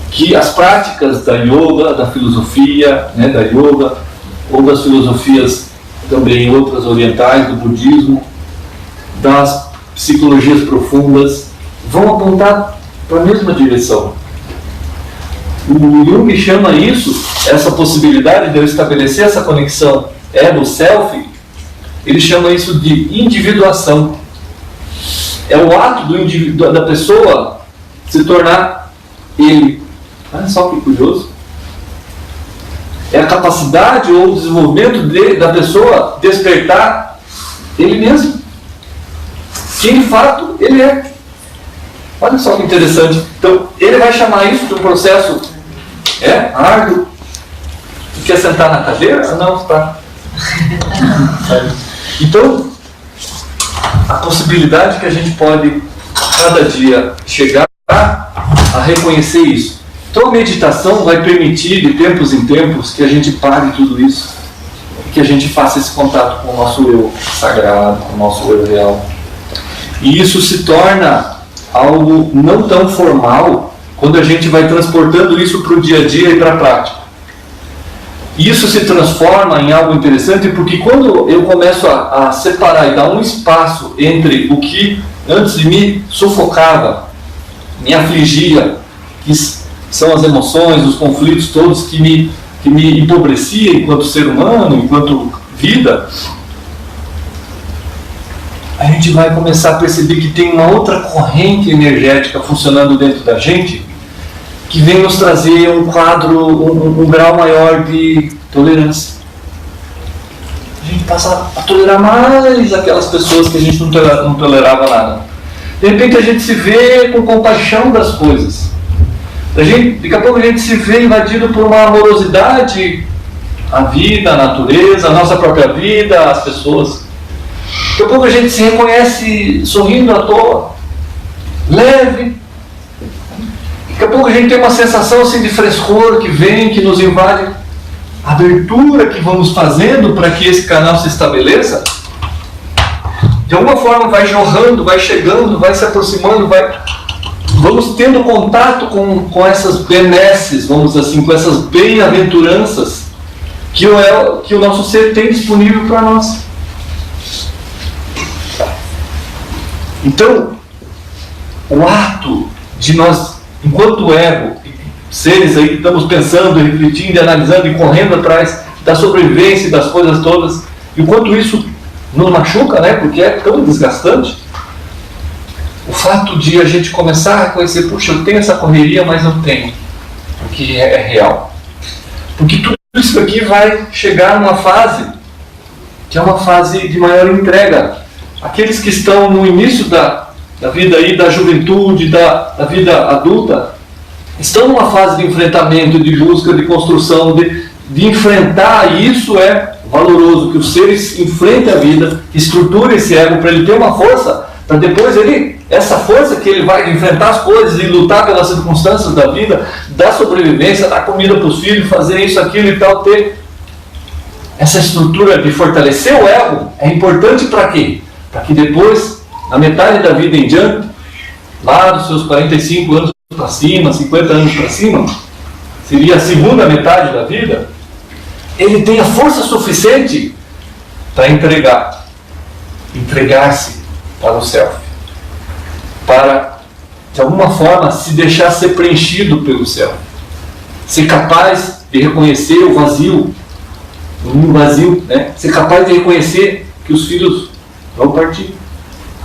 que as práticas da yoga, da filosofia, né, da yoga, ou das filosofias também outras orientais, do budismo, das psicologias profundas, vão apontar para a mesma direção. O Jung chama isso, essa possibilidade de eu estabelecer essa conexão ego-self, ele chama isso de individuação. É o ato da pessoa se tornar ele. Olha só que curioso. É a capacidade ou o desenvolvimento da pessoa despertar ele mesmo. Quem de fato ele é. Olha só que interessante. Então, ele vai chamar isso de um processo árduo. Tu quer sentar na cadeira? Não, tá. Então, a possibilidade que a gente pode, cada dia, chegar a reconhecer isso. Então, a meditação vai permitir, de tempos em tempos, que a gente pare tudo isso. Que a gente faça esse contato com o nosso eu sagrado, com o nosso eu real. E isso se torna algo não tão formal quando a gente vai transportando isso para o dia a dia e para a prática. Isso se transforma em algo interessante porque quando eu começo a separar e dar um espaço entre o que antes de me sufocava, me afligia, que são as emoções, os conflitos todos que me empobrecia enquanto ser humano, enquanto vida, a gente vai começar a perceber que tem uma outra corrente energética funcionando dentro da gente que vem nos trazer um quadro, um grau maior de tolerância. A gente passa a tolerar mais aquelas pessoas que a gente não tolerava nada. De repente a gente se vê com compaixão das coisas. Daqui a pouco a gente se vê invadido por uma amorosidade, a vida, a natureza, a nossa própria vida, as pessoas. Daqui a pouco a gente se reconhece sorrindo à toa, leve. Daqui a pouco a gente tem uma sensação assim de frescor que vem, que nos invade. A abertura que vamos fazendo para que esse canal se estabeleça, de alguma forma vai jorrando, vai chegando, vai se aproximando, vamos tendo contato com essas benesses, vamos dizer assim, com essas bem-aventuranças que o nosso ser tem disponível para nós. Então, o ato de nós, enquanto ego, seres aí que estamos pensando, refletindo, analisando e correndo atrás da sobrevivência e das coisas todas, enquanto isso nos machuca, né, porque é tão desgastante, o fato de a gente começar a reconhecer, puxa, eu tenho essa correria, mas eu tenho, porque é real. Porque tudo isso aqui vai chegar numa fase que é uma fase de maior entrega. Aqueles que estão no início da vida aí, da juventude, da vida adulta, estão numa fase de enfrentamento, de busca, de construção, de enfrentar, e isso é valoroso, que os seres enfrentem a vida, estruturem esse ego para ele ter uma força, para depois essa força que ele vai enfrentar as coisas e lutar pelas circunstâncias da vida, dar sobrevivência, dar comida para os filhos, fazer isso, aquilo e tal, ter essa estrutura de fortalecer o ego, é importante para quê? Para que depois, na metade da vida em diante, lá dos seus 45 anos para cima, 50 anos para cima, seria a segunda metade da vida, ele tenha força suficiente para entregar-se para o self, para, de alguma forma, se deixar ser preenchido pelo self, ser capaz de reconhecer o vazio, o mundo vazio, né? Ser capaz de reconhecer que os filhos vão partir,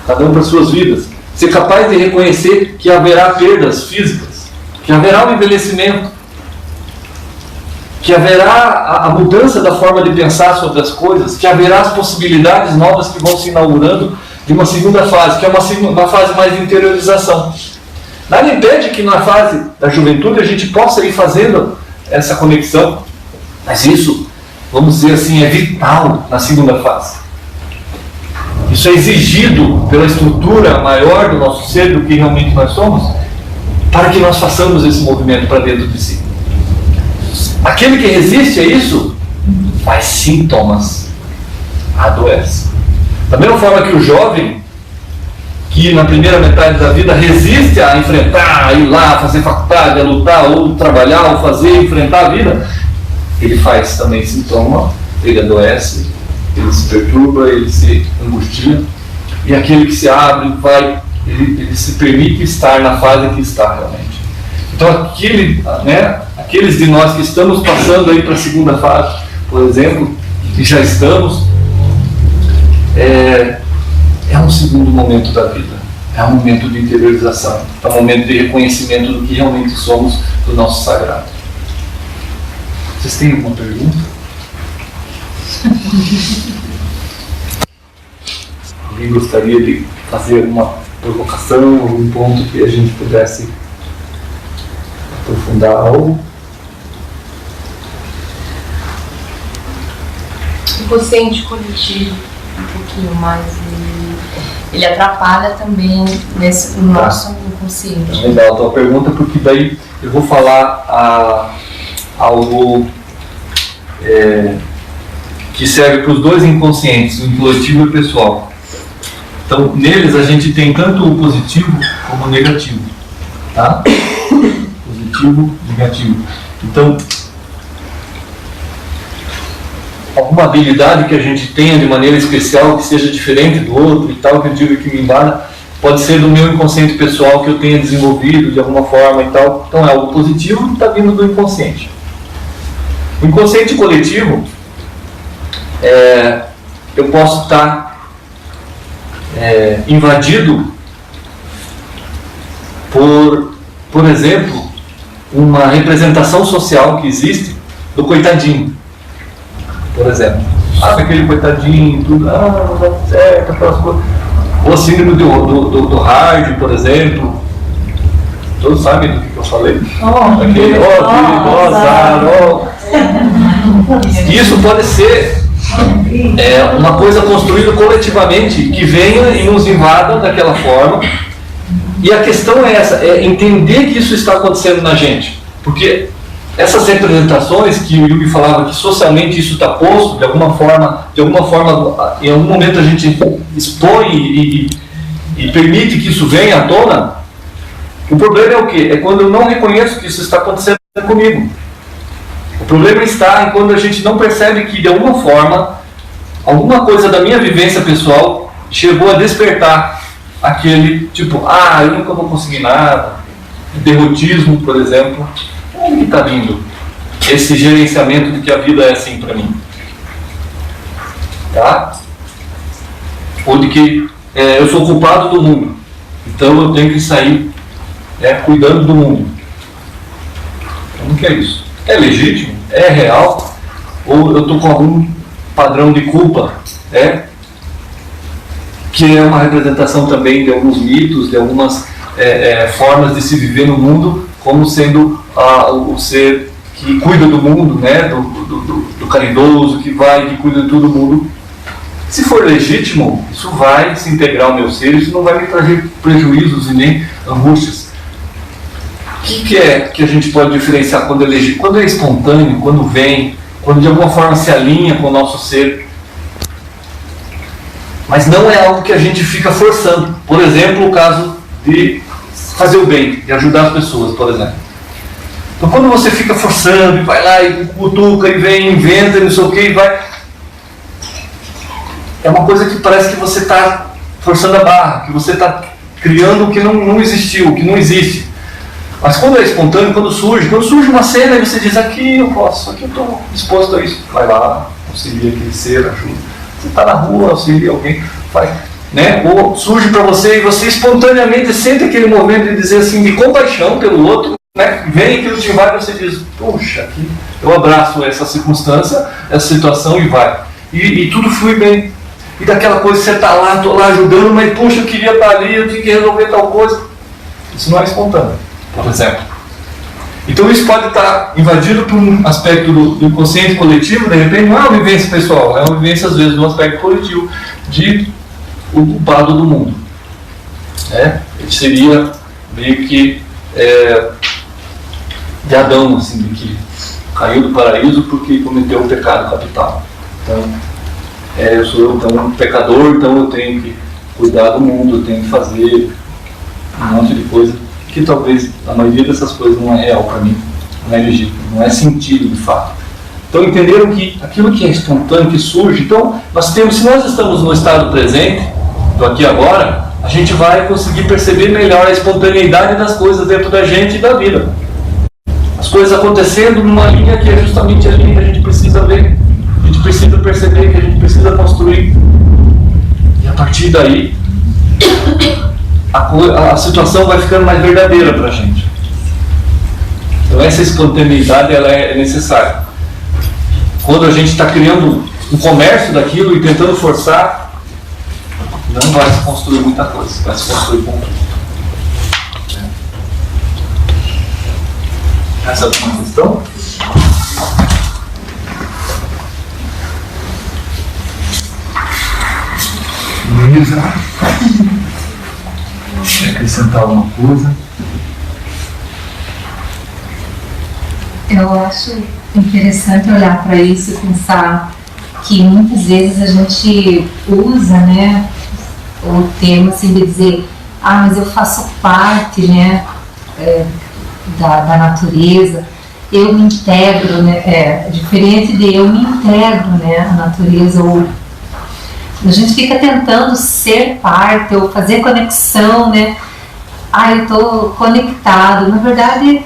cada um para suas vidas, ser capaz de reconhecer que haverá perdas físicas, que haverá um envelhecimento, que haverá a mudança da forma de pensar sobre as coisas, que haverá as possibilidades novas que vão se inaugurando de uma segunda fase, que é uma fase mais de interiorização. Nada impede que na fase da juventude a gente possa ir fazendo essa conexão, mas isso, vamos dizer assim, é vital na segunda fase. Isso é exigido pela estrutura maior do nosso ser, do que realmente nós somos, para que nós façamos esse movimento para dentro de si. Aquele que resiste a isso, faz sintomas, adoece. Da mesma forma que o jovem, que na primeira metade da vida resiste a enfrentar, a ir lá, fazer faculdade, a lutar, ou trabalhar, ou fazer, enfrentar a vida, ele faz também sintoma, ele adoece, ele se perturba, ele se angustia, e aquele que se abre, ele se permite estar na fase que está realmente. Então aqueles de nós que estamos passando aí para a segunda fase, por exemplo, que já estamos, é um segundo momento da vida, é um momento de interiorização, é um momento de reconhecimento do que realmente somos, do nosso sagrado. Vocês têm alguma pergunta? Alguém gostaria de fazer uma provocação, algum ponto que a gente pudesse aprofundar algo. Inconsciente coletivo, um pouquinho mais, ele atrapalha também no nosso inconsciente. Legal a tua pergunta, porque daí eu vou falar algo que serve para os dois inconscientes, o coletivo e o pessoal. Então, neles a gente tem tanto o positivo como o negativo, tá? Positivo, negativo. Então, alguma habilidade que a gente tenha de maneira especial, que seja diferente do outro e tal, que eu digo que me invada, pode ser do meu inconsciente pessoal que eu tenha desenvolvido de alguma forma e tal. Então é algo positivo que está vindo do inconsciente. O inconsciente coletivo, eu posso estar invadido por exemplo, uma representação social que existe do coitadinho. Por exemplo, aquele coitadinho, tudo, não dá certo, aquelas coisas. O síndrome do hard, por exemplo. Todos sabem do que eu falei? Aquele, Isso pode ser uma coisa construída coletivamente, que venha e nos invada daquela forma. E a questão é essa, é entender que isso está acontecendo na gente. Porque essas representações que o Jung falava que socialmente isso está posto, de alguma forma, em algum momento a gente expõe e permite que isso venha à tona. O problema é o quê? É quando eu não reconheço que isso está acontecendo comigo. O problema está em quando a gente não percebe que, de alguma forma, alguma coisa da minha vivência pessoal chegou a despertar aquele tipo, eu nunca vou conseguir nada, derrotismo, por exemplo. Onde que está vindo esse gerenciamento de que a vida é assim para mim? Tá? Ou de que eu sou culpado do mundo, então eu tenho que sair cuidando do mundo. Como que é isso? É legítimo? É real? Ou eu estou com algum padrão de culpa? Que é uma representação também de alguns mitos, de algumas formas de se viver no mundo, como sendo o ser que cuida do mundo, do caridoso, que cuida de todo mundo. Se for legítimo, isso vai se integrar ao meu ser, isso não vai me trazer prejuízos e nem angústias. O que é que a gente pode diferenciar quando é legítimo? Quando é espontâneo, quando vem, quando de alguma forma se alinha com o nosso ser. Mas não é algo que a gente fica forçando. Por exemplo, o caso de fazer o bem, de ajudar as pessoas, por exemplo. Então quando você fica forçando, e vai lá e cutuca, e vem, inventa, e não sei o que, e vai... É uma coisa que parece que você está forçando a barra, que você está criando o que não existiu, o que não existe. Mas quando é espontâneo, quando surge uma cena, e você diz, aqui eu posso, aqui eu estou disposto a isso. Vai lá, auxilia aquele ser, ajuda. Você está na rua, auxilia alguém, faz... Ou surge para você e você espontaneamente sente aquele momento de dizer assim, de compaixão pelo outro, vem aquilo te invade e você diz, puxa, eu abraço essa circunstância, essa situação e vai. E tudo flui bem. E daquela coisa você está lá, estou lá ajudando, mas puxa, eu queria estar ali, eu tinha que resolver tal coisa. Isso não é espontâneo, por exemplo. Então isso pode estar invadido por um aspecto do inconsciente coletivo, de repente não é uma vivência pessoal, é uma vivência às vezes do aspecto coletivo, de o culpado do mundo. Ele seria meio que de Adão, assim, de que caiu do paraíso porque cometeu o pecado capital. Então, eu sou um pecador, então eu tenho que cuidar do mundo, eu tenho que fazer um monte de coisa que talvez a maioria dessas coisas não é real para mim, não é legítimo, não é sentido de fato. Então entenderam que aquilo que é espontâneo, que surge, então se nós estamos no estado presente, do aqui e agora, a gente vai conseguir perceber melhor a espontaneidade das coisas dentro da gente e da vida. As coisas acontecendo numa linha que é justamente a linha que a gente precisa ver, a gente precisa perceber, que a gente precisa construir. E a partir daí, a situação vai ficando mais verdadeira para a gente. Então essa espontaneidade ela é necessária. Quando a gente está criando um comércio daquilo e tentando forçar, não vai se construir muita coisa, vai se construir conjunto. Essa é uma questão? Beleza? Quer acrescentar alguma coisa? Eu acho interessante olhar para isso e pensar que muitas vezes a gente usa, né, o termo assim de dizer, mas eu faço parte, né, da natureza, eu me integro, né, diferente de eu me integro, né, à natureza, ou a gente fica tentando ser parte ou fazer conexão, né, eu estou conectado, na verdade.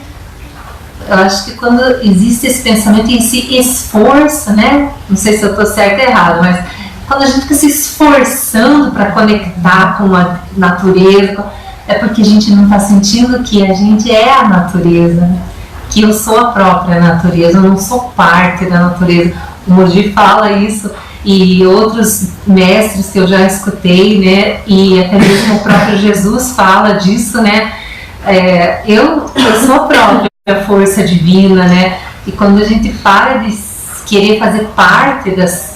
Eu acho que quando existe esse pensamento e esse esforço, né? Não sei se eu estou certo ou errado, mas quando a gente fica se esforçando para conectar com a natureza, é porque a gente não está sentindo que a gente é a natureza, né? Que eu sou a própria natureza, eu não sou parte da natureza. O Moji fala isso e outros mestres que eu já escutei, né? E até mesmo o próprio Jesus fala disso, né? Eu sou a própria força divina, né? E quando a gente para de querer fazer parte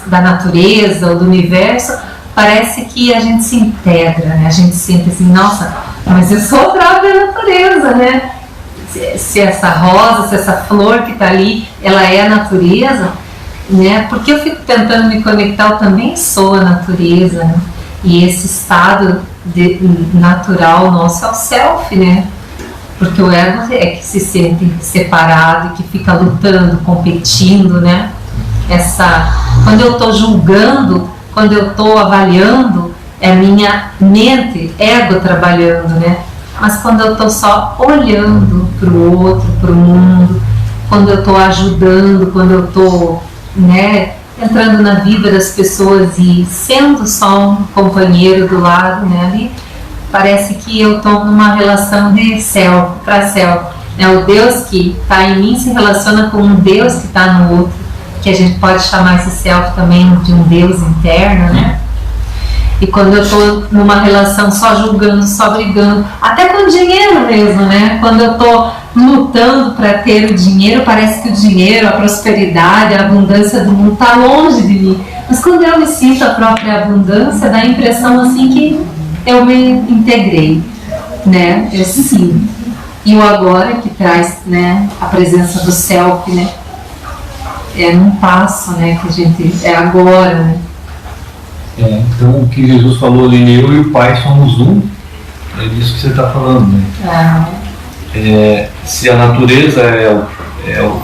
da natureza ou do universo, parece que a gente se integra, né? A gente sente assim, nossa, mas eu sou a própria natureza, né? Se essa rosa, se essa flor que está ali, ela é a natureza, né? Porque eu fico tentando me conectar, eu também sou a natureza, né? E esse estado natural nosso é o self, né? Porque o ego é que se sente separado, que fica lutando, competindo, né? Quando eu estou julgando, quando eu estou avaliando, é a minha mente, ego trabalhando, né? Mas quando eu estou só olhando para o outro, para o mundo, quando eu estou ajudando, quando eu estou, né, entrando na vida das pessoas e sendo só um companheiro do lado, né, ali, parece que eu estou numa relação de self para self. Né? O Deus que está em mim se relaciona com um Deus que está no outro, que a gente pode chamar esse self também de um Deus interno, né? E quando eu estou numa relação só julgando, só brigando, até com o dinheiro mesmo, né? Quando eu estou lutando para ter o dinheiro, parece que o dinheiro, a prosperidade, a abundância do mundo está longe de mim. Mas quando eu me sinto a própria abundância, dá a impressão assim que eu me integrei, né? Sim. E o agora que traz, né, a presença do self, né? É num passo, né, que a gente é agora, né? Então o que Jesus falou ali, eu e o Pai somos um, é disso que você está falando, né? Se a natureza é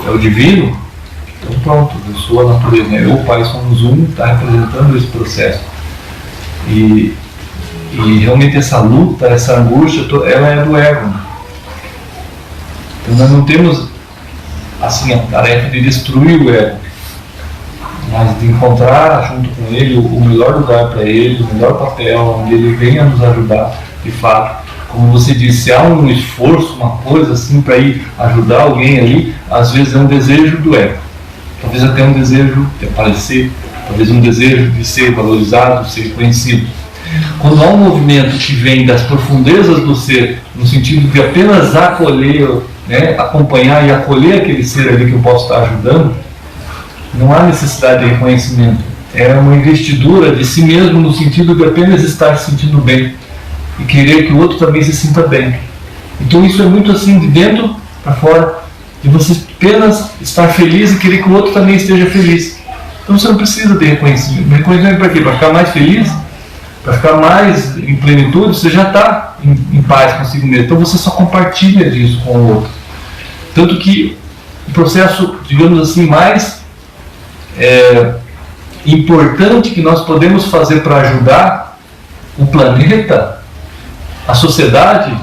o divino, então pronto, eu sou a natureza, né? Eu e o Pai somos um, está representando esse processo. E realmente essa luta, essa angústia, ela é do ego. Então nós não temos assim a tarefa de destruir o ego, mas de encontrar junto com ele o melhor lugar para ele, o melhor papel, onde ele venha nos ajudar de fato. Como você disse, se há um esforço, uma coisa assim para ir ajudar alguém ali, às vezes é um desejo do ego, talvez até um desejo de aparecer, talvez um desejo de ser valorizado, de ser reconhecido. Quando há um movimento que vem das profundezas do ser, no sentido de apenas acolher, né, acompanhar e acolher aquele ser ali que eu posso estar ajudando, não há necessidade de reconhecimento. É uma investidura de si mesmo no sentido de apenas estar se sentindo bem e querer que o outro também se sinta bem. Então isso é muito assim, de dentro para fora, de você apenas estar feliz e querer que o outro também esteja feliz. Então você não precisa de reconhecimento. Reconhecimento para quê? Para ficar mais feliz? Para ficar mais em plenitude? Você já está em paz consigo mesmo. Então você só compartilha disso com o outro. Tanto que o processo, digamos assim, mais importante que nós podemos fazer para ajudar o planeta, a sociedade,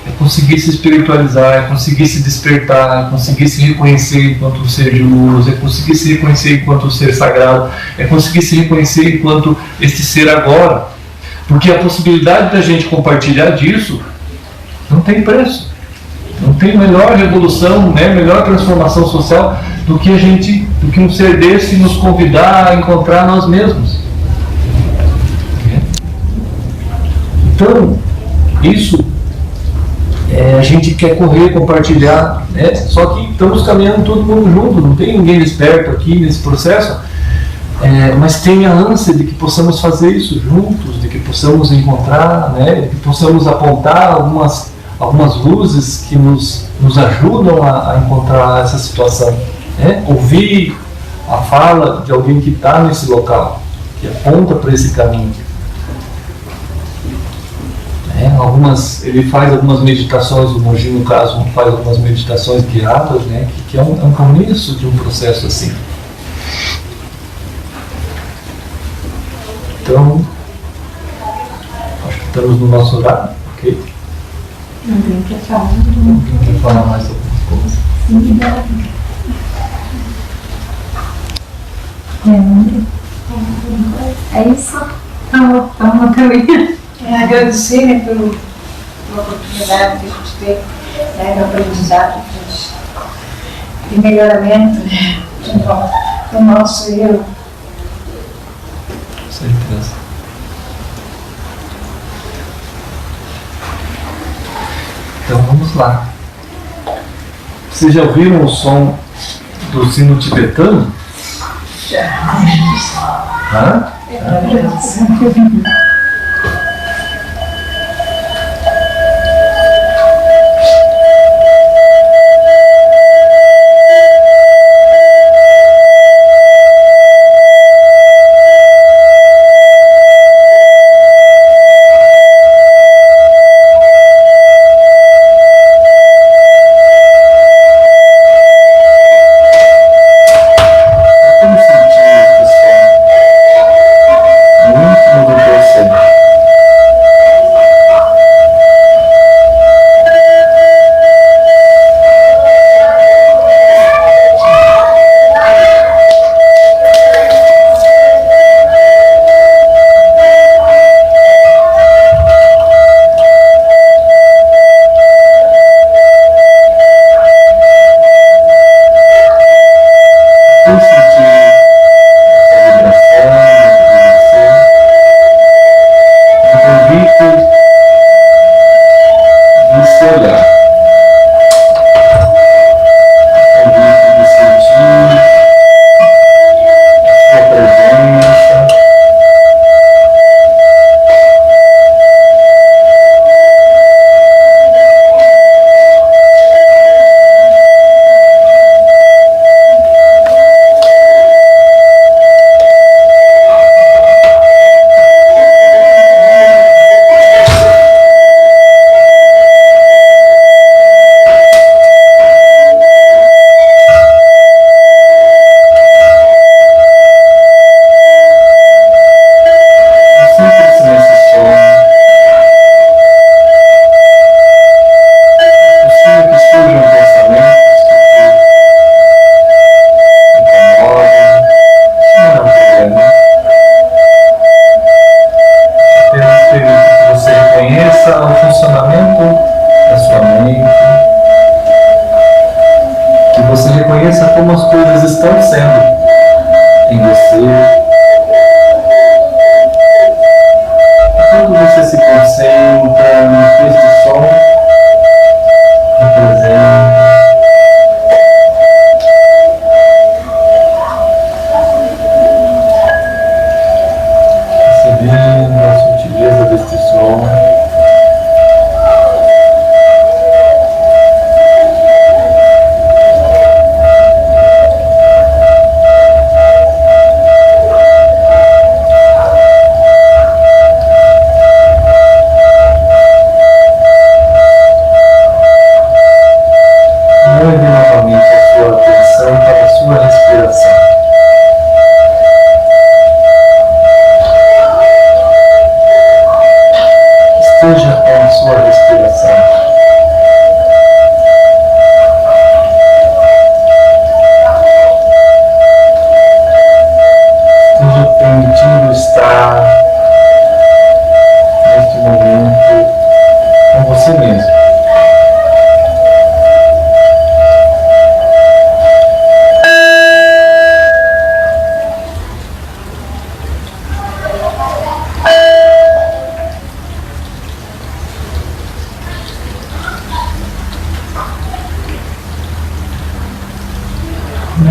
é conseguir se espiritualizar, é conseguir se despertar, é conseguir se reconhecer enquanto ser de luz, é conseguir se reconhecer enquanto ser sagrado, é conseguir se reconhecer enquanto este ser agora. Porque a possibilidade da gente compartilhar disso não tem preço. Não tem melhor revolução, né, melhor transformação social do que um ser desse nos convidar a encontrar nós mesmos. Então, isso a gente quer correr, compartilhar, né? Só que estamos caminhando todo mundo junto, não tem ninguém esperto aqui nesse processo, mas tem a ânsia de que possamos fazer isso juntos, de que possamos encontrar, né? De que possamos apontar algumas luzes que nos ajudam a encontrar essa situação, né? Ouvir a fala de alguém que está nesse local, que aponta para esse caminho. Ele faz algumas meditações, o Mogi, no caso, faz algumas meditações guiadas, né, que é um começo de um processo assim. Então, acho que estamos no nosso horário, ok? Alguém quer falar? Alguém quer falar mais alguma coisa? É isso? Estamos no caminho. Agradecer, né, pela oportunidade que a gente tem, né, no aprendizado, de melhoramento, né, do nosso eu. Com certeza. Então vamos lá. Vocês já ouviram o som do sino tibetano? Já. Hã?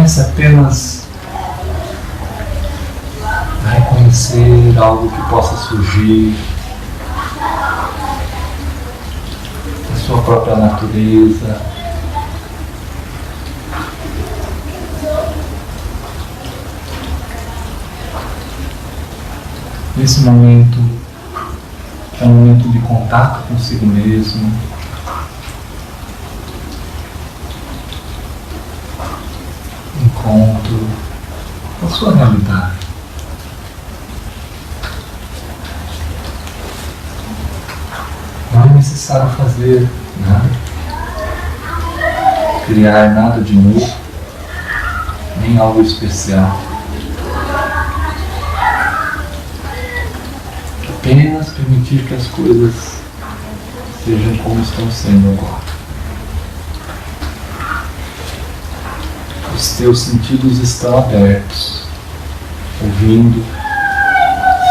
Comece apenas a reconhecer algo que possa surgir da sua própria natureza. Nesse momento é um momento de contato consigo mesmo. Encontro com a sua realidade. Não é necessário fazer nada, criar nada de novo, nem algo especial. Apenas permitir que as coisas sejam como estão sendo agora. Os teus sentidos estão abertos, ouvindo,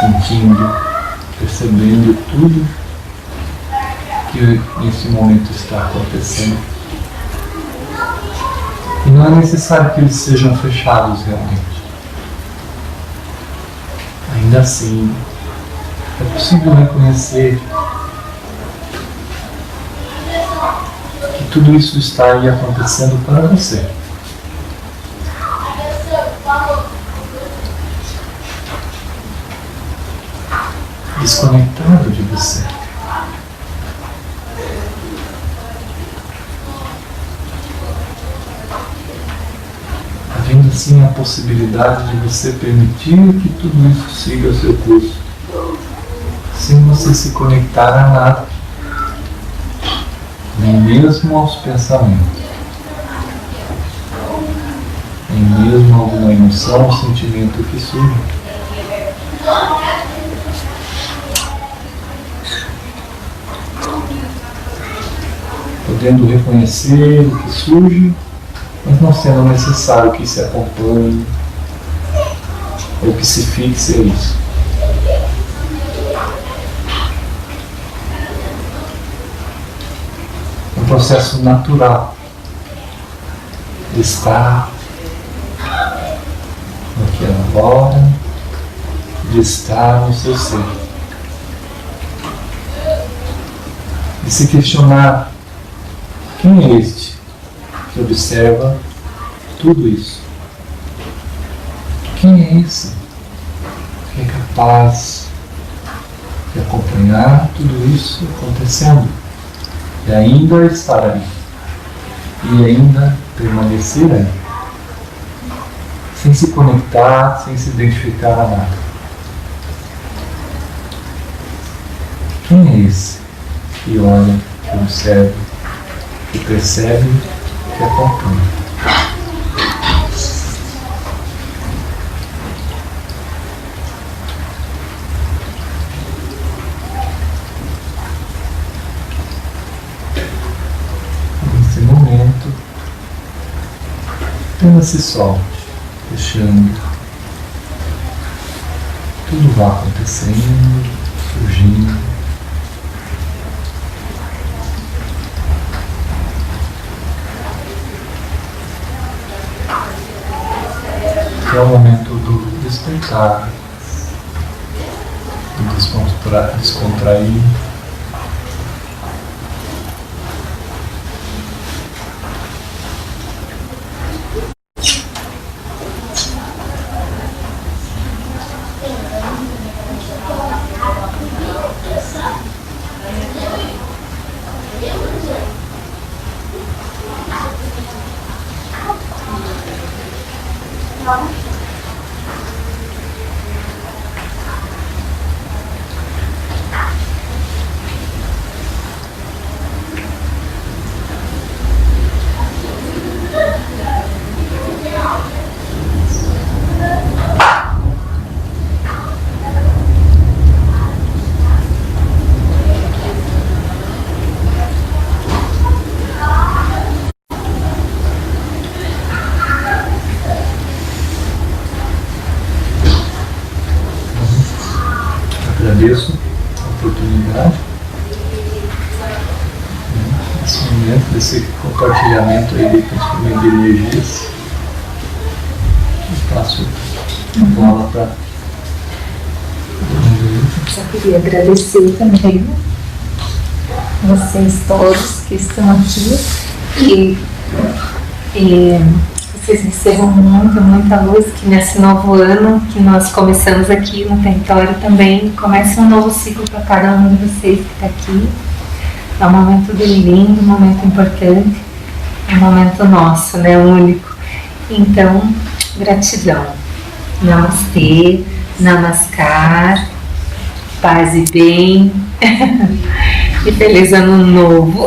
sentindo, percebendo tudo que nesse momento está acontecendo. E não é necessário que eles sejam fechados realmente. Ainda assim, é possível reconhecer que tudo isso está aí acontecendo para você. Desconectado de você. Havendo assim a possibilidade de você permitir que tudo isso siga o seu curso, sem você se conectar a nada, nem mesmo aos pensamentos, nem mesmo a alguma emoção ou sentimento que surge. Podendo reconhecer o que surge, mas não sendo necessário que se acompanhe ou que se fixe a isso. É um processo natural de estar no que é agora, de estar no seu ser. E se questionar: quem é este que observa tudo isso? Quem é esse que é capaz de acompanhar tudo isso acontecendo e ainda estar ali e ainda permanecer aí, sem se conectar, sem se identificar a nada? Quem é esse que olha, que observa, que percebe, que acompanha? Nesse momento, apenas se solte, deixando tudo vá acontecendo, surgindo. É o momento do despertar, do descontrair. Agradeço a oportunidade, nesse momento, desse compartilhamento aí, principalmente de energias. passo a bola para. Só queria agradecer também vocês todos que estão aqui e vocês recebam muita luz, que nesse novo ano que nós começamos aqui no território também comece um novo ciclo para cada um de vocês que está aqui. É um momento lindo, um momento importante, um momento nosso, né, único. Então, gratidão. Namastê, Namaskar, paz e bem e feliz ano novo.